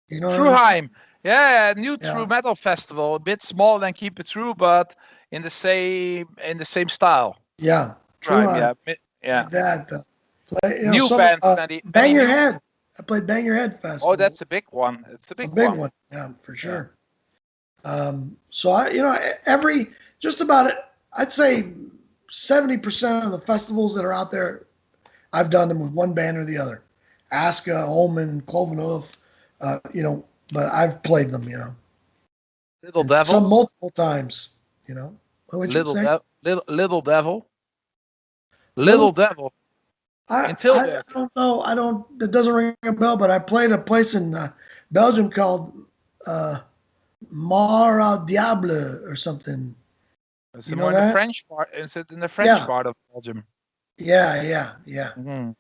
You know that? Truheim. Yeah, new true Yeah, metal festival. A bit smaller than Keep It True, but in the same style. yeah, Truheim, Truheim. yeah. Yeah. Like that. Play, New some bands, any Bang Your new? Head. I played Bang Your Head Oh, Festival. that's a big one. It's a It's a big big one. one. Yeah, for Yeah. sure. So every just about it. I'd say 70% of the festivals that are out there, I've done them with one band or the other. ASKA, OMEN, Cloven Hoof. But I've played them. Little And some Devil. multiple times. What would you say? Little Devil. Little. Little Devil in I Tilburg. don't know. I don't. It doesn't ring a bell. But I played a place in Belgium called uh, Mara Diable or something. It's You know more in the that? French part. Is it in the French Yeah, part of Belgium? yeah. Mhm.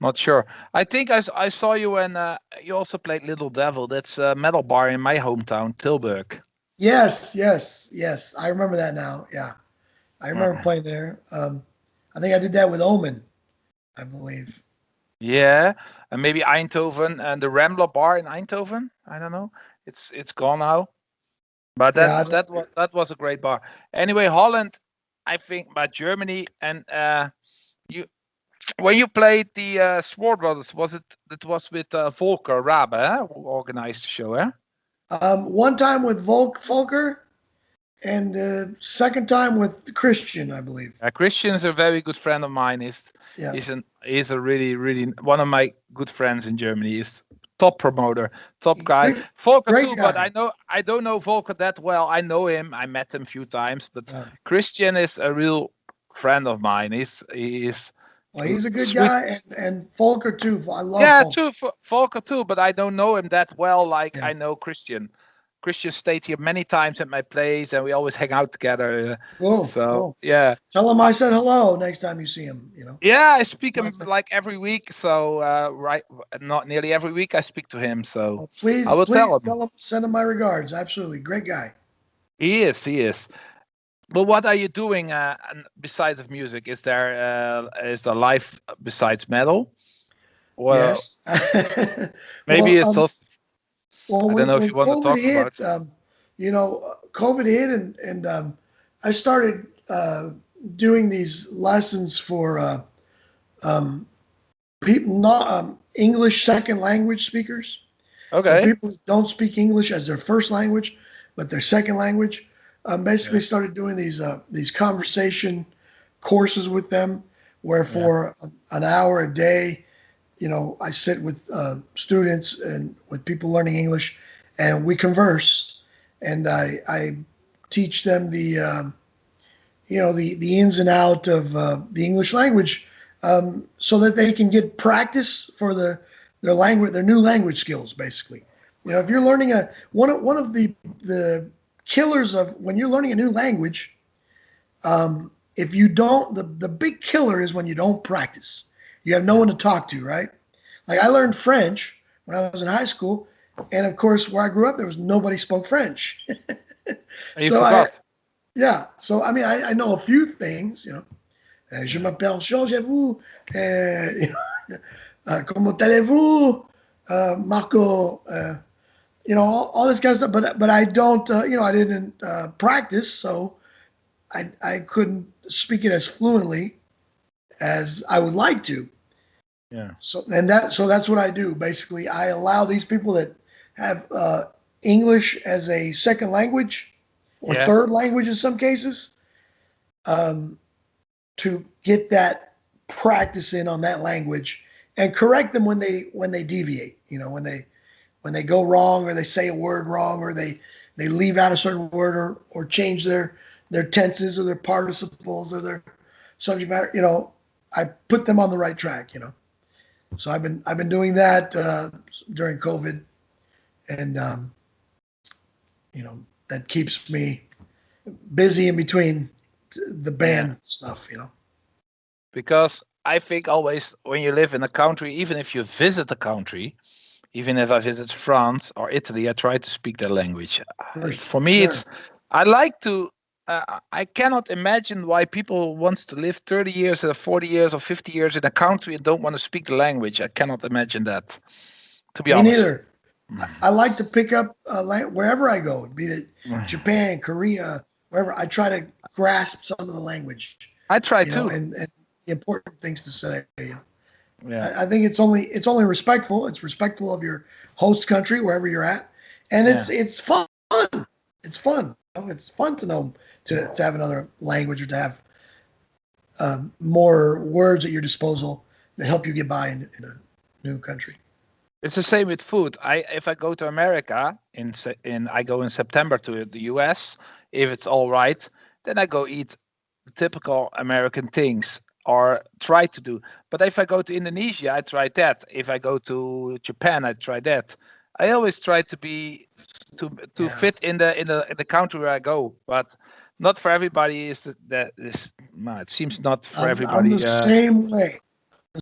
Not sure. I think I saw you when you also played Little Devil. That's a metal bar in my hometown, Tilburg. Yes. I remember that now. Yeah, I remember Uh, playing there. I think I did that with Omen, I believe. Yeah, and maybe Eindhoven and the Rambler bar in Eindhoven. I don't know. It's gone now, but Yeah, I that was a great bar. Anyway, Holland, I think, but Germany and you when you played the Sword Brothers, was it was with Volker Rabe, who organized the show, eh? one time with Volker, and the second time with Christian, I believe. Christian is a very good friend of mine. He's Yeah, he's a really one of my good friends in Germany. He's top promoter, top guy. good, Volker great too, but guy. I don't know Volker that well. I know him. I met him a few times, but Yeah. Christian is a real friend of mine. He is Well, he's a good sweet. guy, and Volker too. I love Yeah, Volker. too Volker too, but I don't know him that well. Like Yeah, I know Christian. Christian stayed here many times at my place, and we always hang out together. So cool. yeah. Tell him I said hello next time you see him. Yeah, I speak I him said, like every week. So right, not nearly every week I speak to him. So well, I please, will tell please him. tell him, send him my regards. Absolutely, great guy. He is, he is. But what are you doing besides of music? Is there life besides metal? Well, Yes. maybe well, it's also. I don't know if when you want to COVID talk hit, about. COVID hit, and I started doing these lessons for um, people not English second language speakers. So Okay. people who don't speak English as their first language, but their second language. Basically Yeah. started doing these conversation courses with them, where Yeah. for an hour a day, I sit with students and with people learning English, and we converse, and I teach them the ins and out of the English language, so that they can get practice for their new language skills. Basically, if you're learning one of the killers of when you're learning a new language, if you don't, the big killer is when you don't practice. You have no Yeah. one to talk to, right? Like I learned French when I was in high school, and of course, where I grew up, there was nobody spoke French. And you so I, forgot. yeah. So I mean, I know a few things. Je Yeah. m'appelle Georges, et vous? Comment allez-vous? Marco? All this kind of stuff. But I don't. I didn't practice, so I couldn't speak it as fluently as I would like to. Yeah. So that's what I do. Basically, I allow these people that have English as a second language or Yeah. third language in some cases, um, to get that practice in on that language and correct them when they deviate. When they go wrong, or they say a word wrong, or they leave out a certain word, or change their tenses or their participles or their subject matter, I put them on the right track. So I've been doing that during COVID, and that keeps me busy in between the band stuff. Because I think always when you live in a country, even if you visit a country, even if I visit France or Italy, I try to speak their language. For me, Sure. it's I like to. I cannot imagine why people want to live 30 years or 40 years or 50 years in a country and don't want to speak the language. I cannot imagine that, to be Me honest. neither. I like to pick up wherever I go, be it Japan, Korea, wherever. I try to grasp some of the language, I try too. and the important things to say. Yeah. I think it's only respectful. It's respectful of your host country wherever you're at, and it's fun. It's fun. It's fun to know to have another language or to have more words at your disposal that help you get by in a new country. It's the same with food. If I go to America I go in September to the US, if it's all right, then I go eat the typical American things or try to do. But if I go to Indonesia, I try that. If I go to Japan, I try that. I always try to be to fit in the country where I go, but not for everybody is that is. No, it seems not for everybody. I'm the same way.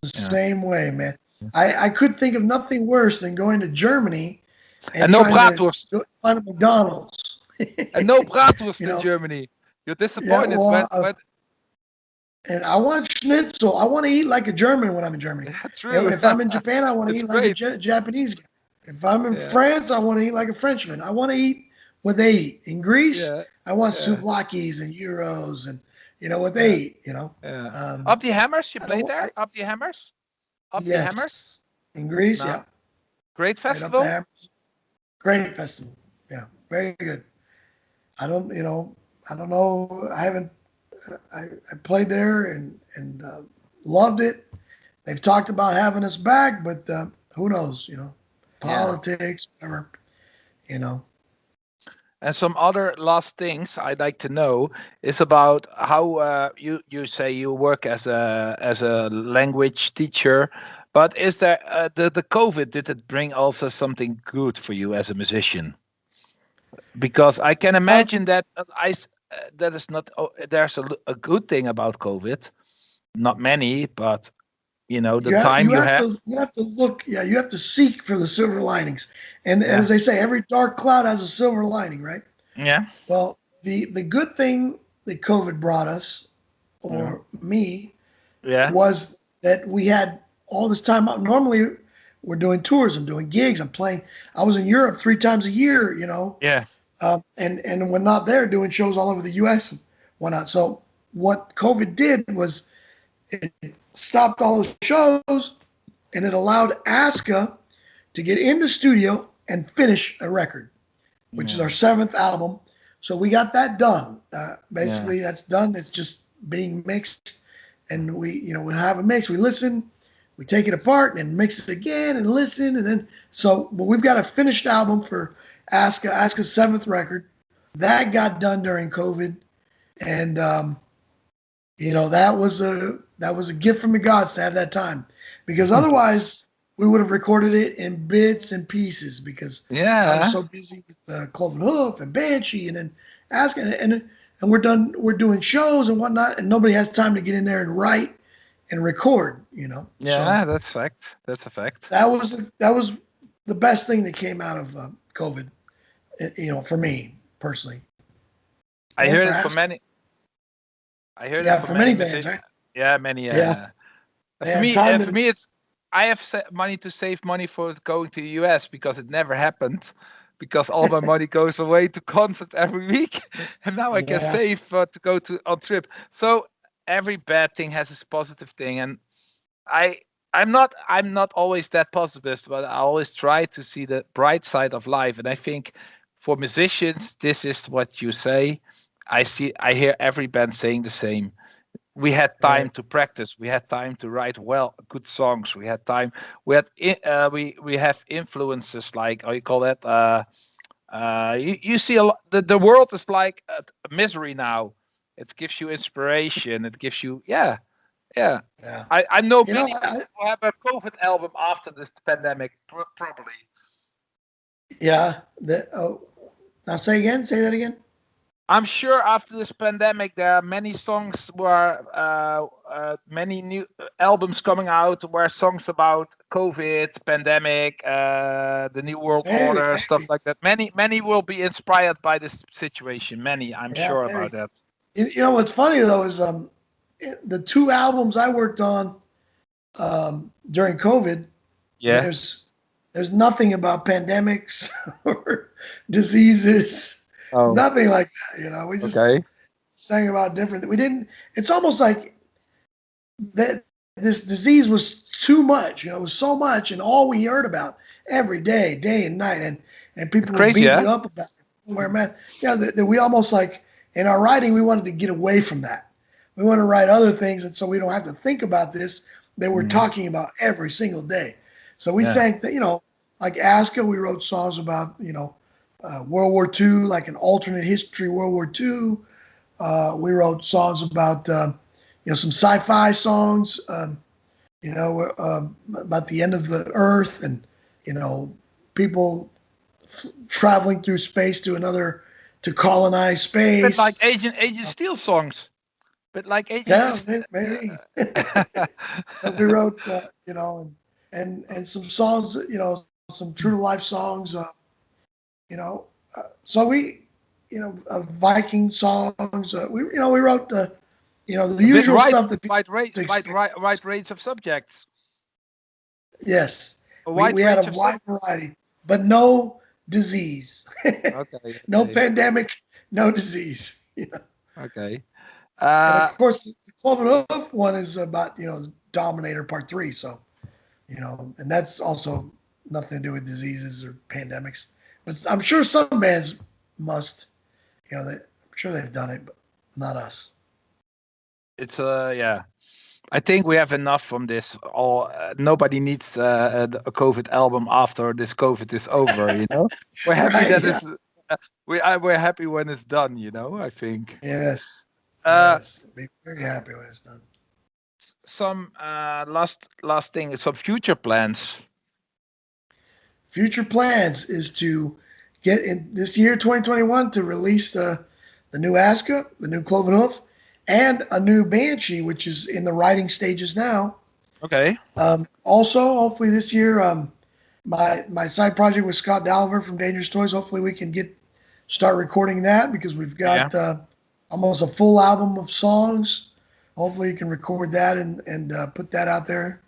Same way, man. I could think of nothing worse than going to Germany and no bratwurst. Find a McDonald's. And no bratwurst in Germany. You're disappointed when and I want schnitzel. I want to eat like a German when I'm in Germany. That's true. If I'm in Japan, I want to eat great. like a Japanese guy. If I'm in France, I want to eat like a Frenchman. I want to eat what they eat. In Greece, I want souvlakis and gyros and what they eat. Up the Hammers, you played there? Up the Hammers? Up the Hammers? In Greece, yeah. Great festival? Right great festival. Yeah, very good. I don't know. I haven't. I played there and loved it. They've talked about having us back, but who knows? Politics, whatever. And some other last things I'd like to know is about how you say you work as a language teacher, but is there the COVID, did it bring also something good for you as a musician? Because I can imagine that that is not there's a good thing about COVID, not many, but the time you have. You have to look. Yeah, you have to seek for the silver linings. And as they say, every dark cloud has a silver lining, right? Yeah. Well, the good thing that COVID brought us, or me, was that we had all this time out. Normally, we're doing tours and doing gigs. I'm playing. I was in Europe 3 times a year, Yeah. And when not there, doing shows all over the U.S. and whatnot. So what COVID did was it stopped all the shows, and it allowed ASKA to get in the studio and finish a record, which is our 7th album. So we got that done. Basically, that's done. It's just being mixed, and we have a mix. We listen, we take it apart and mix it again and listen, and then but we've got a finished album for ASKA's 7th record that got done during COVID, and that was a gift from the gods to have that time, because otherwise we would have recorded it in bits and pieces, because I was so busy with Cloven Hoof and BANSHEE and then ASKA, and we're doing shows and whatnot, and nobody has time to get in there and write and record. Yeah, so that's fact. That's a fact. That was the best thing that came out of COVID. For me personally. I heard it for many. I heard it for many bands, right? Yeah, many. For me, it's I have money to save money for going to the US, because it never happened, because all my money goes away to concerts every week, and now I can save to go on trip. So every bad thing has its positive thing, and I'm not always that positive, but I always try to see the bright side of life. And I think for musicians, this is what you say. I hear every band saying the same. We had time to practice. We had time to write good songs. We had time. We have influences like, how you call that? You see a lot. The world is like a misery now. It gives you inspiration. It gives you, yeah. Yeah, Yeah. I know You know, many people who have a COVID album after this pandemic, probably. yeah. Now say that again. I'm sure after this pandemic, there are many songs where many new albums coming out where songs about COVID, pandemic, the new world order, stuff Maybe. like that. Many will be inspired by this situation. Many, I'm Yeah, sure about maybe. that. You know what's funny though is the two albums I worked on during COVID. Yeah, There's nothing about pandemics or diseases, oh, nothing like that. You know, we just okay. sang about different. We didn't. It's almost like that. This disease was too much. You know, it was so much, and all we heard about every day, day and night, and It's people were crazy, beating yeah. you up about it, wear masks. Yeah, that we almost like in our writing we wanted to get away from that. We want to write other things, and so we don't have to think about this. They were Mm, talking about every single day. So we yeah. sang that, like ASKA, we wrote songs about, World War II, like an alternate history World War II. We wrote songs about, some sci-fi songs, about the end of the Earth and, people traveling through space to colonize Bit like space. Agent Steel songs. Bit like Yeah, Agent. maybe. Uh, We wrote, and some songs, some true to life songs, you know. So we, Viking songs. We wrote the a bit usual stuff that people expect. wide range of subjects. Yes, A we wide had a range of wide subjects. variety, but no disease, Okay, no okay, pandemic, no disease. okay. And of Uh, course, the Cloven Hoof one is about Dominator Part 3. So and that's also nothing to do with diseases or pandemics. But I'm sure some bands must, I'm sure they've done it, but not us. it's yeah. I think we have enough from this. All nobody needs a COVID album after this COVID is over. We're happy Right? that Yeah. is. We're happy when it's done. I think. Yes. Uh, Yes. Be very happy when it's done. some last thing. Some future plans. Future plans is to get in this year, 2021, to release the new ASKA, the new Cloven Hoof, and a new Banshee, which is in the writing stages now. Okay. Also, hopefully this year, my side project with Scott Dalliver from Dangerous Toys. Hopefully we can start recording that because we've Yeah. got almost a full album of songs. Hopefully you can record that and put that out there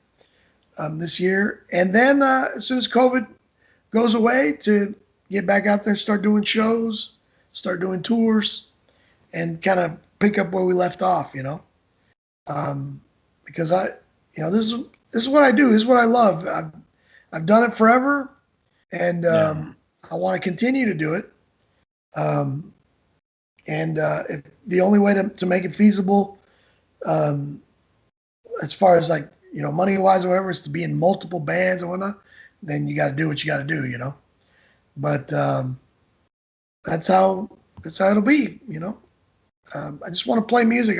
this year. And then as soon as COVID goes away, to get back out there and start doing shows, start doing tours, and kind of pick up where we left off. Because this is what I do. This is what I love. I've done it forever, and Yeah. I want to continue to do it. Um, and if the only way to make it feasible, um, as far as like money wise or whatever, is to be in multiple bands and whatnot, then you got to do what you got to do. But that's how it'll be. I just want to play music.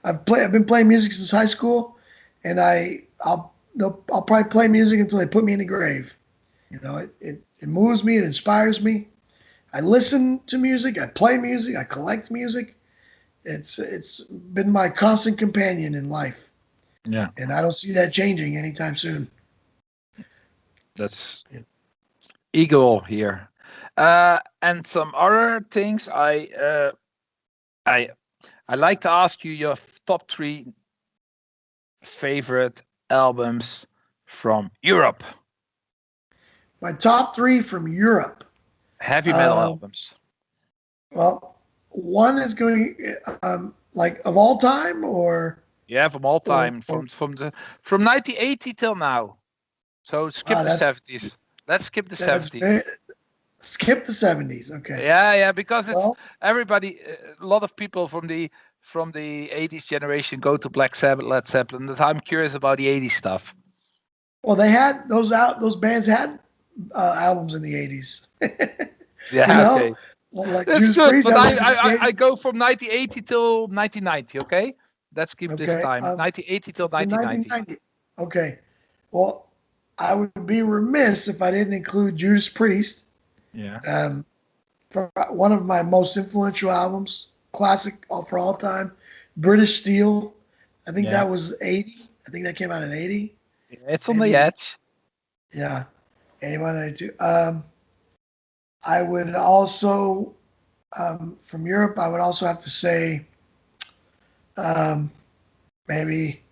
I've been playing music since high school, and I'll probably play music until they put me in the grave. It moves me. It inspires me. I listen to music. I play music. I collect music. It's been my constant companion in life, Yeah. and I don't see that changing anytime soon. That's eagle here. And some other things. I I like to ask you your top three favorite albums from Europe. My top three from Europe. Heavy metal Um, albums. well, one is going like of all time, Yeah, from all or time, from 1980 till now. So skip the that's 70s. Let's skip the that's 70s. skip the 70s. Okay. Yeah, because it's Well, everybody. A lot of people from the 80s generation go to Black Sabbath, Led Zeppelin. I'm curious about the 80s stuff. they had those bands had albums in the 80s. Yeah, okay. like That's Judas good. Priest. But That was the I age. go from 1980 till 1990. Okay, let's keep this Okay. time 1980 till To 1990. 1990. Okay. Well, I would be remiss if I didn't include Judas Priest. Yeah. Um, for one of my most influential albums, classic for all time, British Steel. I think Yeah. that was 80. I think that came out in 80. Yeah, it's on the Maybe, edge. yeah, 81, 92. I would also, from Europe, I would also have to say, um, maybe,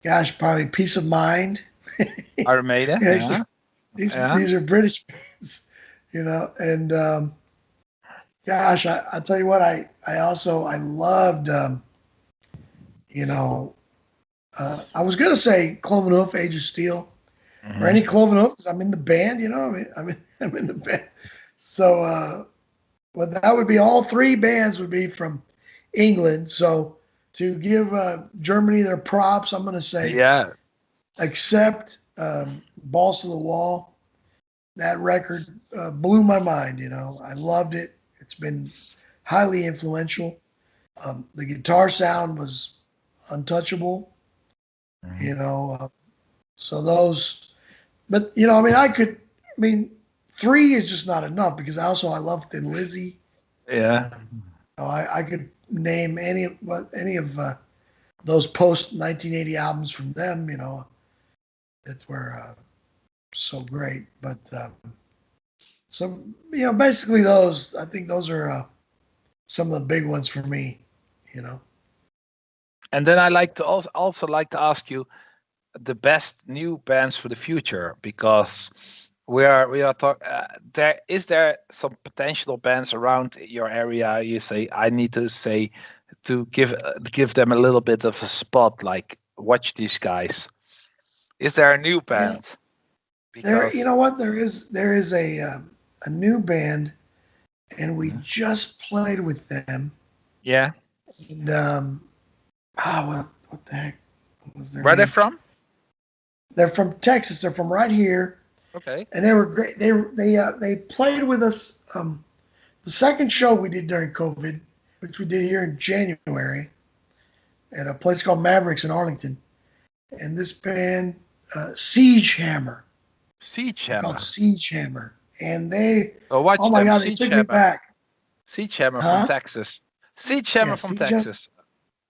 gosh, probably Peace of Mind. Iron Maiden. Yeah, Yeah. Yeah. these are British bands, and gosh, I tell you what, I loved, you know, I was gonna say Cloven Hoof, Age of Steel, or any Hmm. Cloven Hoof because I'm in the band, I'm in the band. So, but that would be all three bands would be from England. So to give Germany their props, I'm gonna say Yeah. accept Balls to the Wall. That record blew my mind. I loved it. It's been highly influential. The guitar sound was untouchable. Mhm. You know, so those. But I mean, I mean, three is just not enough because I love Thin Lizzy. Yeah. I could name any of those post 1980 albums from them. That were so great. But so basically those. I think those are some of the big ones for me. You know. And then I like to also like to ask you the best new bands for the future because we are talk there some potential bands around your area you say I need to say to give them a little bit of a spot like watch these guys. Is there a new Yeah. band? There. You Because know what? There is a new band, and we Mhm. just played with them. Yeah, And what the heck was their where they name? from? They're from Texas. They're from right here, Okay. and they were great. They played with us. The second show we did during COVID, which we did here in January at a place called Mavericks in Arlington, and this band Siege Hammer. Siege They're called Hammer. Siege Hammer, and they, Oh, oh watch my them. God, they Siege took me Hammer. back, Siege Hammer from huh? Texas. Siege Hammer Yeah, from Siege Hammer. Texas.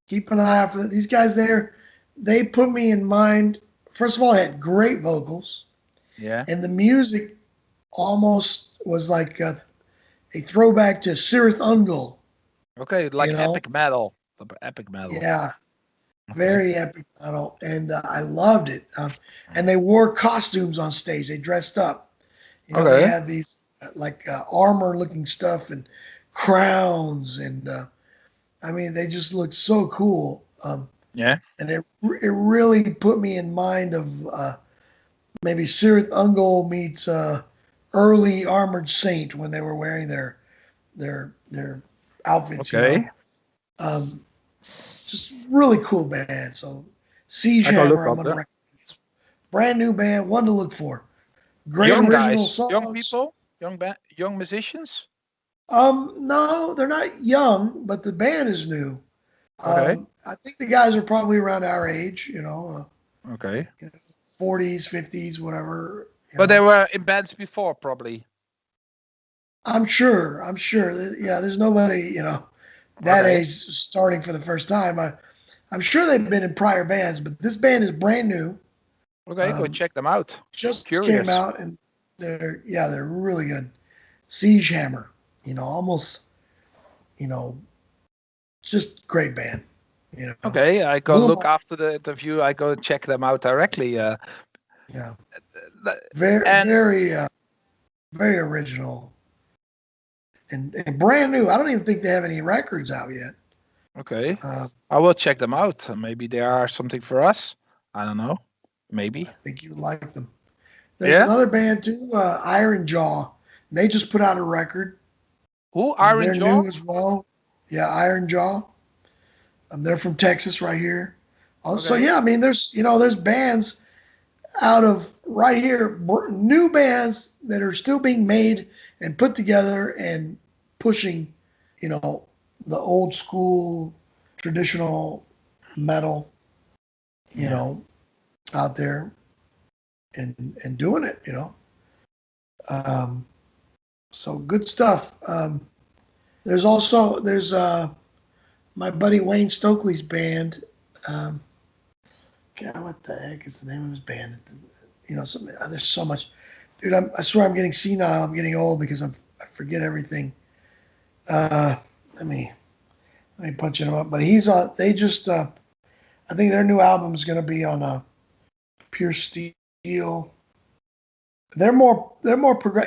Keep an eye out for that. These guys there. They put me in mind. First of all, they had great vocals, Yeah. and the music almost was like a throwback to Sirith Ungol. Okay, You like know, epic metal. Epic metal. yeah, Okay. very epic metal, and I loved it. And they wore costumes on stage. They dressed up. They Okay. had these like armor-looking stuff and crowns, and I mean, they just looked so cool. Yeah. And it really put me in mind of maybe Sirith Ungol meets early Armored Saint when they were wearing their outfits. Okay. Um, just really cool band. So Siege I go Hammer, look I'm up gonna there. recommend. Brand new band, one to look for. Great Young original guys, young songs. people, young musicians. No, they're not young, but the band is new. Okay. I think the guys are probably around our age, Okay. 40s, 50s, whatever. But they were in bands before, probably. I'm sure. I'm sure. Yeah, there's nobody, that Okay. age starting for the first time. I'm sure they've been in prior bands, but this band is brand new. Okay, go Um, check them out. just came Curious. out, and they're really good. Siege Hammer, almost, you know, just great band. Okay, I go Blew look my, after the interview. I go check them out directly. yeah, Th- very, and very, very original and brand new. I don't even think they have any records out yet. okay, Uh, I will check them out. Maybe they are something for us. I don't know. I Maybe. think you like them. There's Yeah. another band too, Iron Jaw. They just put out a record. Who? Iron They're Jaw? new as well. Yeah, Iron Jaw. They're from Texas, right here. So Okay. yeah, I mean, there's bands out of right here, new bands that are still being made and put together, and pushing, the old school traditional metal, out there and doing it, So good stuff. There's my buddy Wayne Stokely's band. God, what the heck is the name of his band? Something. There's so much, dude. I swear I'm getting senile. I'm getting old because I forget everything. Let me punch him up. But he's on. They just. I think their new album is going to be on Pure Steel. They're more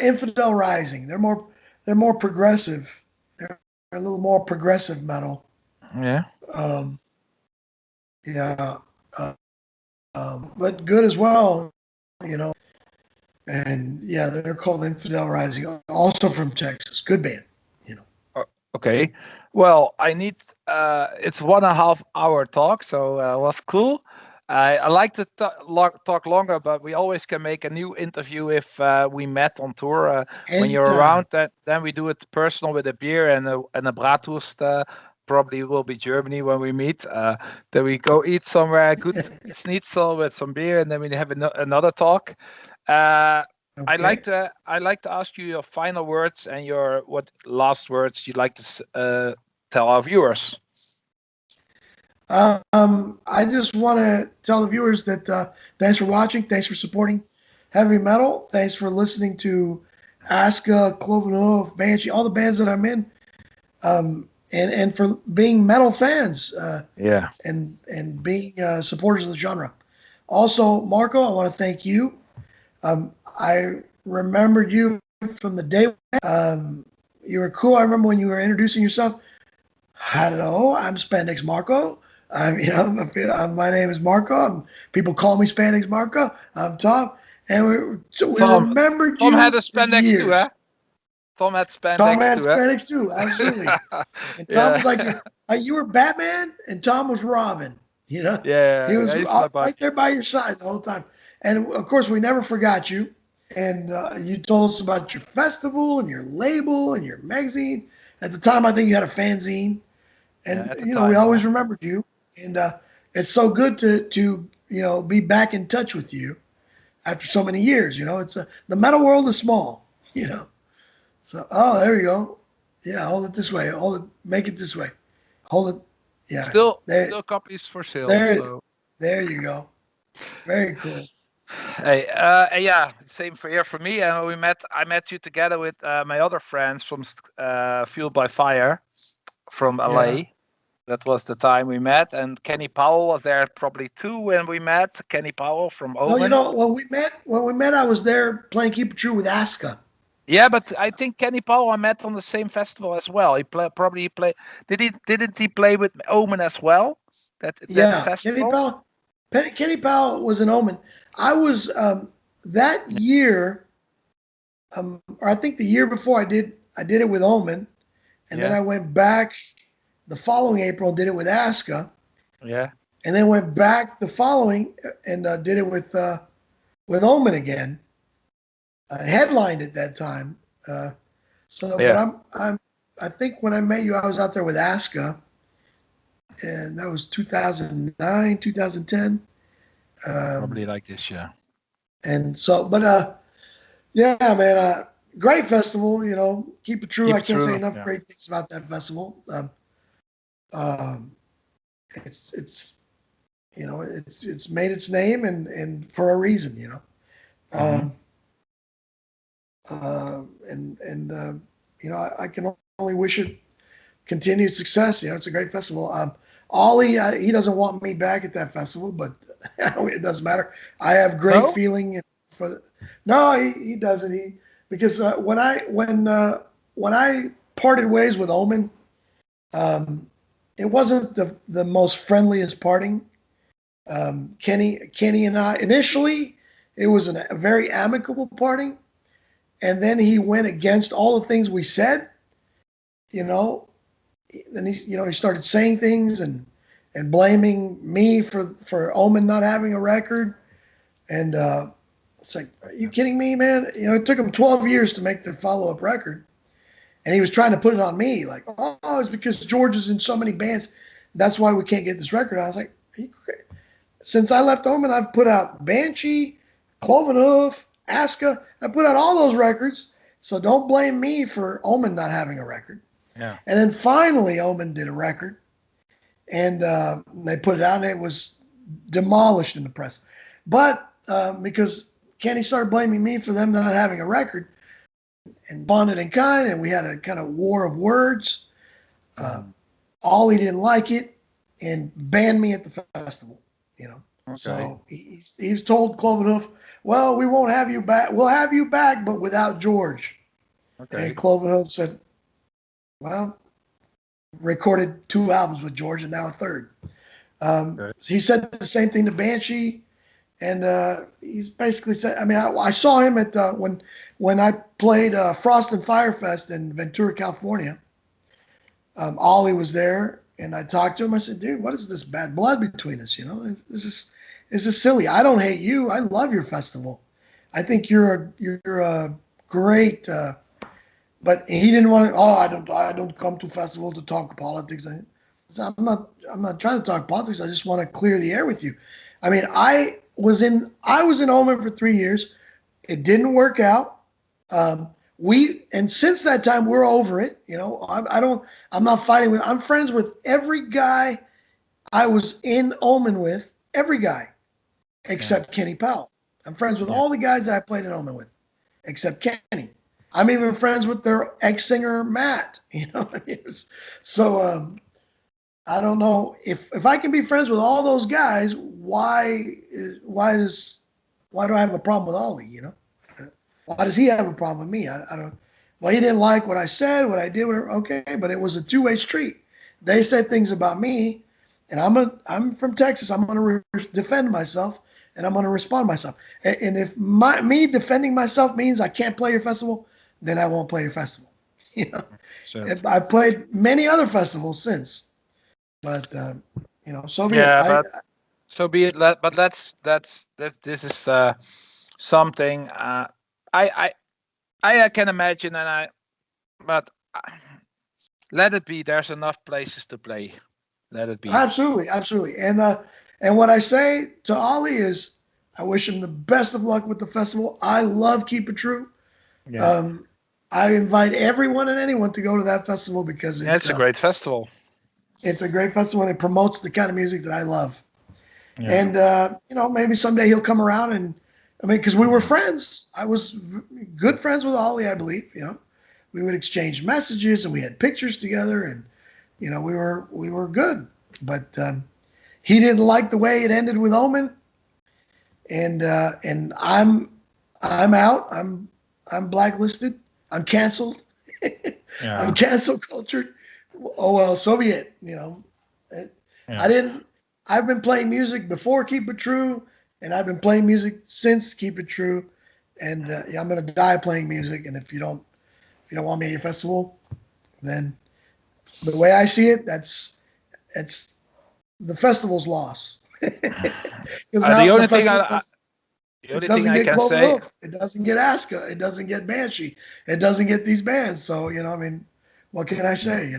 Infidel Rising. They're more progressive. They're a little more progressive metal. Yeah. Yeah. But good as well, And yeah, they're called Infidel Rising, also from Texas. Good band, Okay. Well, I need. It's 1.5 hour talk, so it was cool. I like to talk longer, but we always can make a new interview if we met on tour. When you're around, then we do it personal with a beer and a bratwurst. Probably will be Germany when we meet. Then we go eat somewhere, good schnitzel with some beer, and then we have another talk. Okay. I like to ask you your final words and what last words you'd like to tell our viewers. I just want to tell the viewers that thanks for watching, thanks for supporting heavy metal, thanks for listening to ASKA, Cloven Hoof, BANSHEE, all the bands that I'm in, and for being metal fans, and being supporters of the genre. Also, Marco, I want to thank you. I remembered you from the day. You were cool. I remember when you were introducing yourself. Hello, I'm Spandex Marco. My name is Marco. People call me Spandex Marco. I'm Tom, and we remembered you. Tom had a Spandex too, huh? Tom had Spandex too. Absolutely. And Tom was like, you were Batman, and Tom was Robin. Yeah, he was right there by your side the whole time. And of course, we never forgot you. And you told us about your festival and your label and your magazine. At the time, I think you had a fanzine. And we always remembered you, and it's so good to be back in touch with you after so many years. It's the metal world is small, So there you go. Yeah, hold it this way. Make it this way. Hold it. Yeah. Still copies for sale. There you go. Very cool. Hey, yeah, same for me. And I met you together with my other friends from Fueled by Fire from LA. Yeah. That was the time we met, and Kenny Powell was there probably too when we met. Kenny Powell from OMEN. Well, when we met, I was there playing Keep It True with ASKA. Yeah, but I think Kenny Powell I met on the same festival as well. He played. Didn't he play with OMEN as well? That festival. Kenny Powell was an OMEN. I was that year, or I think the year before I did it with OMEN, and then I went back the following April and did it with ASKA. Yeah. And then went back the following and did it with OMEN again. Headlined at that time. But I think when I met you, I was out there with ASKA, and that was 2009, 2010. Probably like this, yeah. And so, but yeah, man, great festival. Keep It True. I can't say enough great things about that festival. It's made its name and for a reason. I can only wish it continued success. It's a great festival. Ollie, he doesn't want me back at that festival, but it doesn't matter. I have great feeling for. No, he doesn't. Because when I parted ways with OMEN, it wasn't the most friendliest parting. Kenny and I initially, it was a very amicable parting. And then he went against all the things we said, Then he started saying things and blaming me for OMEN not having a record. And it's like, are you kidding me, man? It took him 12 years to make the follow-up record. And he was trying to put it on me, like, oh, it's because George is in so many bands. That's why we can't get this record. I was like, since I left Omen, I've put out Banshee, Cloven Hoof, ASKA. I put out all those records. So don't blame me for Omen not having a record. Yeah. And then finally, Omen did a record, and they put it out, and it was demolished in the press. But because Kenny started blaming me for them not having a record, and bonded in kind, and we had a kind of war of words. Ollie didn't like it and banned me at the festival. Okay. So he's told Cloven Hoof, well, we won't have you back. We'll have you back, but without George. Okay. And Cloven Hoof said, well, recorded 2 albums with George and now a third. So he said the same thing to Banshee, and he's basically said, I mean, I saw him at when I played Frost and Firefest in Ventura, California. Ollie was there, and I talked to him. I said, dude, what is this bad blood between us? This is silly. I don't hate you. I love your festival. I think you're a great. But he didn't want to. Oh, I don't come to festival to talk politics. So I'm not trying to talk politics. I just want to clear the air with you. I mean, I was in Omen for 3 years. It didn't work out. And since that time we're over it. I'm not fighting with. I'm friends with every guy I was in Omen with. Every guy, except Kenny Powell. I'm friends with all the guys that I played in Omen with, except Kenny. I'm even friends with their ex-singer Matt. What I mean? So I don't know if I can be friends with all those guys. Why do I have a problem with Ollie? Why does he have a problem with me? I don't. Well, he didn't like what I said, what I did, whatever. Okay, but it was a two-way street. They said things about me, and I'm from Texas. I'm going to defend myself, and I'm going to respond myself. And if me defending myself means I can't play your festival, then I won't play your festival. Sure. I've played many other festivals since, but so be it. So be it. But this is something I can imagine, but let it be. There's enough places to play. Let it be. Absolutely. And what I say to Ollie is, I wish him the best of luck with the festival. I love Keep It True. Yeah. I invite everyone and anyone to go to that festival because It's a great festival. It's a great festival, and it promotes the kind of music that I love. Yeah. And maybe someday he'll come around, and because we were friends. I was good friends with Ollie, I believe. We would exchange messages, and we had pictures together, and we were good. But he didn't like the way it ended with Omen, and I'm out. I'm blacklisted. I'm canceled. I'm cancel cultured. Oh well, so be it. I've been playing music before Keep It True, and I've been playing music since Keep It True, and I'm gonna die playing music. And if you don't want me at your festival, then the way I see it, that's the festival's loss. The only thing I can say, it doesn't get ASKA, it doesn't get Banshee, it doesn't get these bands. So what can I say?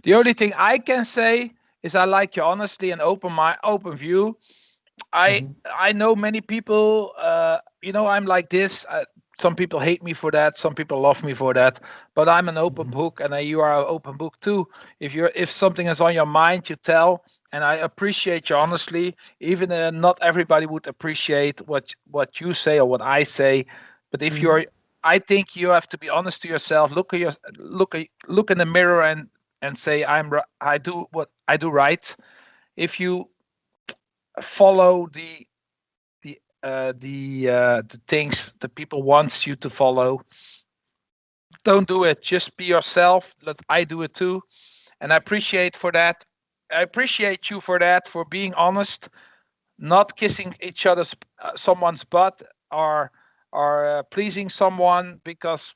The only thing I can say is I like your honesty and open view. I know many people. I'm like this. Some people hate me for that. Some people love me for that. But I'm an open book, and you are an open book too. If something is on your mind, you tell. And I appreciate you honestly. Even not everybody would appreciate what you say or what I say. But if I think you have to be honest to yourself. Look in the mirror and say I do what I do right. If you follow the things that people wants you to follow, don't do it. Just be yourself. I do it too, and I appreciate for that. I appreciate you for that, for being honest, not kissing each other's someone's butt or pleasing someone, because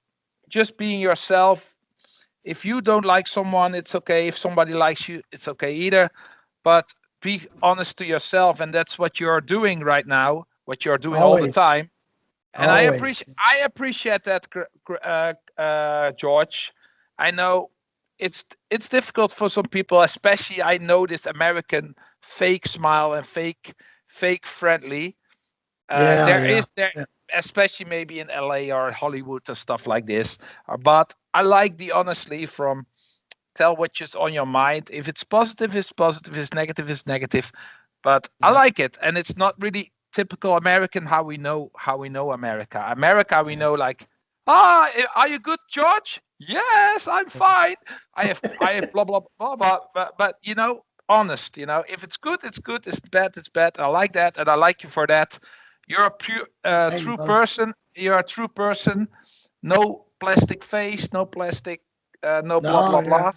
just being yourself. If you don't like someone, it's okay. If somebody likes you, it's okay either. But be honest to yourself, and that's what you're doing right now. What you're doing all the Always. time. And Always. I appreciate that, George. I know it's difficult for some people, especially I know this American fake smile and fake friendly. Yeah, There yeah, is there, yeah. especially maybe in LA or Hollywood or stuff like this. But I like the honestly from tell what's on your mind. If it's positive, it's positive. If it's negative, it's negative. But I Yeah, like it, and it's not really typical American how we know America. America, we yeah. know like, are you good, George? Yes, I'm fine. I have blah blah blah blah. But honest. If it's good, it's good. It's bad, it's bad. I like that, and I like you for that. You're a pure, Thank you, true brother. person. You're a true person. No plastic face, no plastic, no blah No, blah yeah, blah.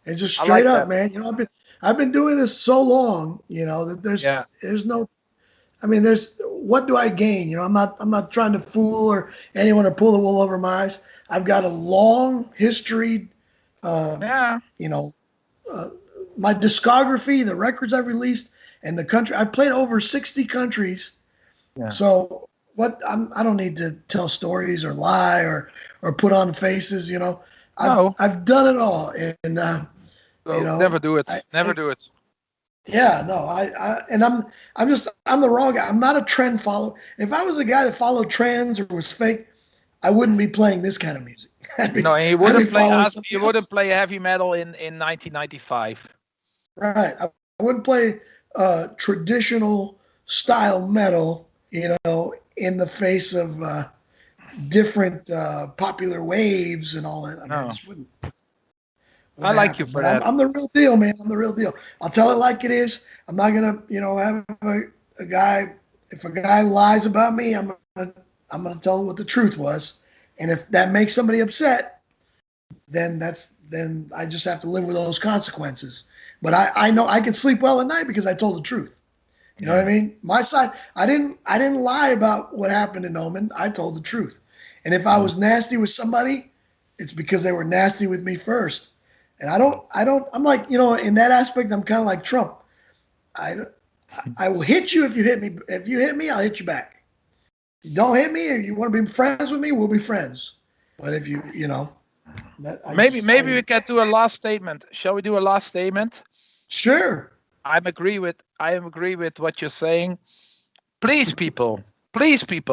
it's just I straight like up, that. man. I've been doing this so long, that Yeah. there's no. I mean, there's what do I gain? I'm not trying to fool or anyone or pull the wool over my eyes. I've got a long history. Uh, Yeah. you know, uh, my discography, the records I've released, and the country I played over 60 countries. Yeah. So I don't need to tell stories or lie or put on faces. I've No. I've done it all, and you So never know, do it. Never I do it. yeah, no, and I'm the wrong guy. I'm not a trend follower. If I was a guy that followed trends or was fake, I wouldn't be playing this kind of music. I'd No, be and you I'd be wouldn't play following us. something You wouldn't else. play heavy metal in 1995. Right. I wouldn't play traditional style metal, in the face of different popular waves and all that. I mean, I No, just wouldn't I wouldn't like you happen. for But I'm that. I'm the real deal, man. I'm the real deal. I'll tell it like it is. I'm not gonna, have a guy. If a guy lies about me, I'm gonna tell what the truth was. And if that makes somebody upset, then I just have to live with those consequences. But I know I can sleep well at night because I told the truth. You know what I Yeah. mean? My side, I didn't lie about what happened in Omen. I told the truth. And if I Yeah. was nasty with somebody, it's because they were nasty with me first. And I'm like, in that aspect, I'm kind of like Trump. I, I will hit you if you hit me. If you hit me, I'll hit you back. You don't hit me, if you want to be friends with me, we'll be friends. But if that Maybe we can do a last statement. Shall we do a last statement? sure. I am agree with what you're saying. Please, people,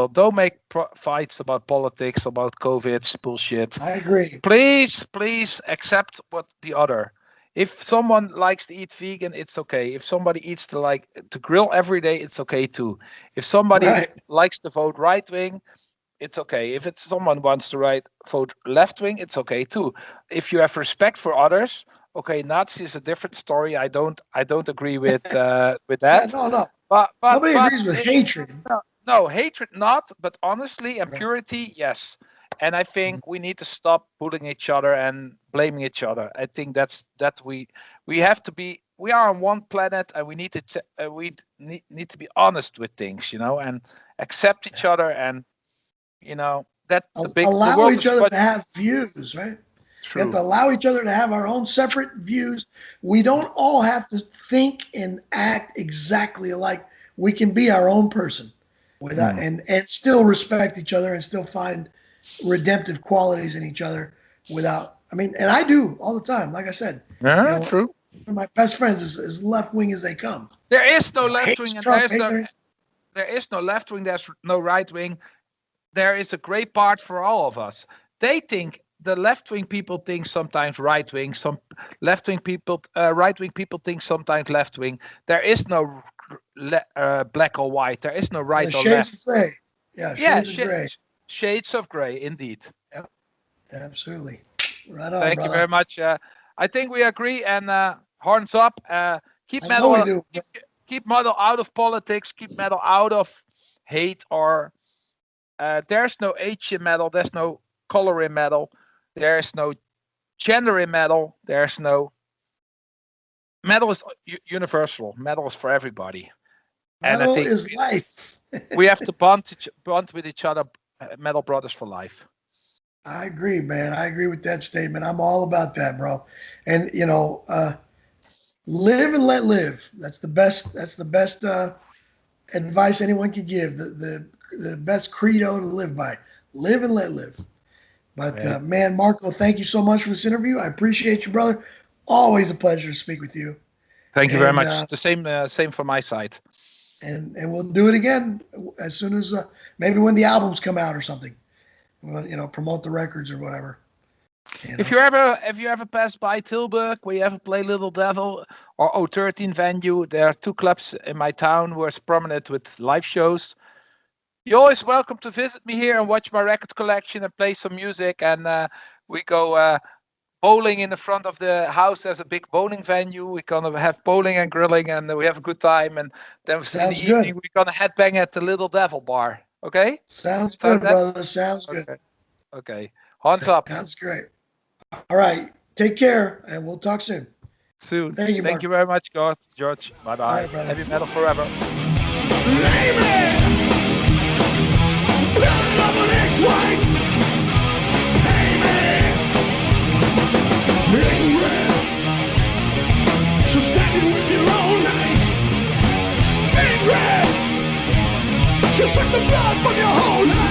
don't make fights about politics, about COVID bullshit. I agree. Please accept what the other. If someone likes to eat vegan, it's okay. If somebody eats to grill every day, it's okay too. If somebody Right. likes to vote right wing, it's okay. If it's someone wants to vote left wing, it's okay too. If you have respect for others, okay, Nazi is a different story. I don't agree with Yeah, that. no, no. Nobody But agrees with hatred. no, no, hatred not, but honestly and Right. purity, yes. And I think we need to stop bullying each other and blaming each other. I think that we have to be. We are on one planet, and we need to need to be honest with things, and accept each other. And that the Allow world each is other quite to have views, right? We have to true. allow each other to have our own separate views. We don't all have to think and act exactly alike. We can be our own person without Mm. and still respect each other and still find redemptive qualities in each other without and I do all the time. Like I said, you Yeah, know, one true. of my best friends is as left wing as they come. There is no left Hates wing, and Trump, hates everything. there is no left wing. There's no right wing. There is a great part for all of us. They think the left wing people think sometimes right wing. Some left wing people, right wing people think sometimes left wing. There is no black or white. There is no right or Shades left. of gray. Yeah, Yeah, shades of gray. shades of gray, indeed. Yep, absolutely. Right on, Thank you very brother. much. I think we agree. And horns up. Keep I know we metal. do. Keep metal out of politics. Keep metal out of hate or there's no age in metal. There's no color in metal. There's no gender in metal. There's no metal is universal. Metal is for everybody. And I Metal think is life. we have to bond with each other, metal brothers for life. I agree, man. I agree with that statement. I'm all about that, bro. And live and let live. That's the best. That's the best advice anyone could give. The the best credo to live by. Live and let live. But Right. man, Marco, thank you so much for this interview. I appreciate you, brother. Always a pleasure to speak with you. Thank you very And much. The same from my side. and we'll do it again as soon as maybe when the albums come out or something. We'll, promote the records or whatever. If you ever pass by Tilburg, where you ever play Little Devil or O13 venue, there are 2 clubs in my town who are prominent with live shows. You're always welcome to visit me here and watch my record collection and play some music. And we go bowling in the front of the house. There's a big bowling venue. We're gonna have bowling and grilling, and we have a good time. And then in the evening, we're gonna headbang at the Little Devil bar. Okay? Sounds good, brother. Sounds good. Okay. Hands up. Sounds great. All right. Take care, and we'll talk soon. Soon. Thank you, Mark. Thank you very much, George. Bye-bye. Right, Heavy metal forever. So standing with your own name, angry, just like the blood from your whole life.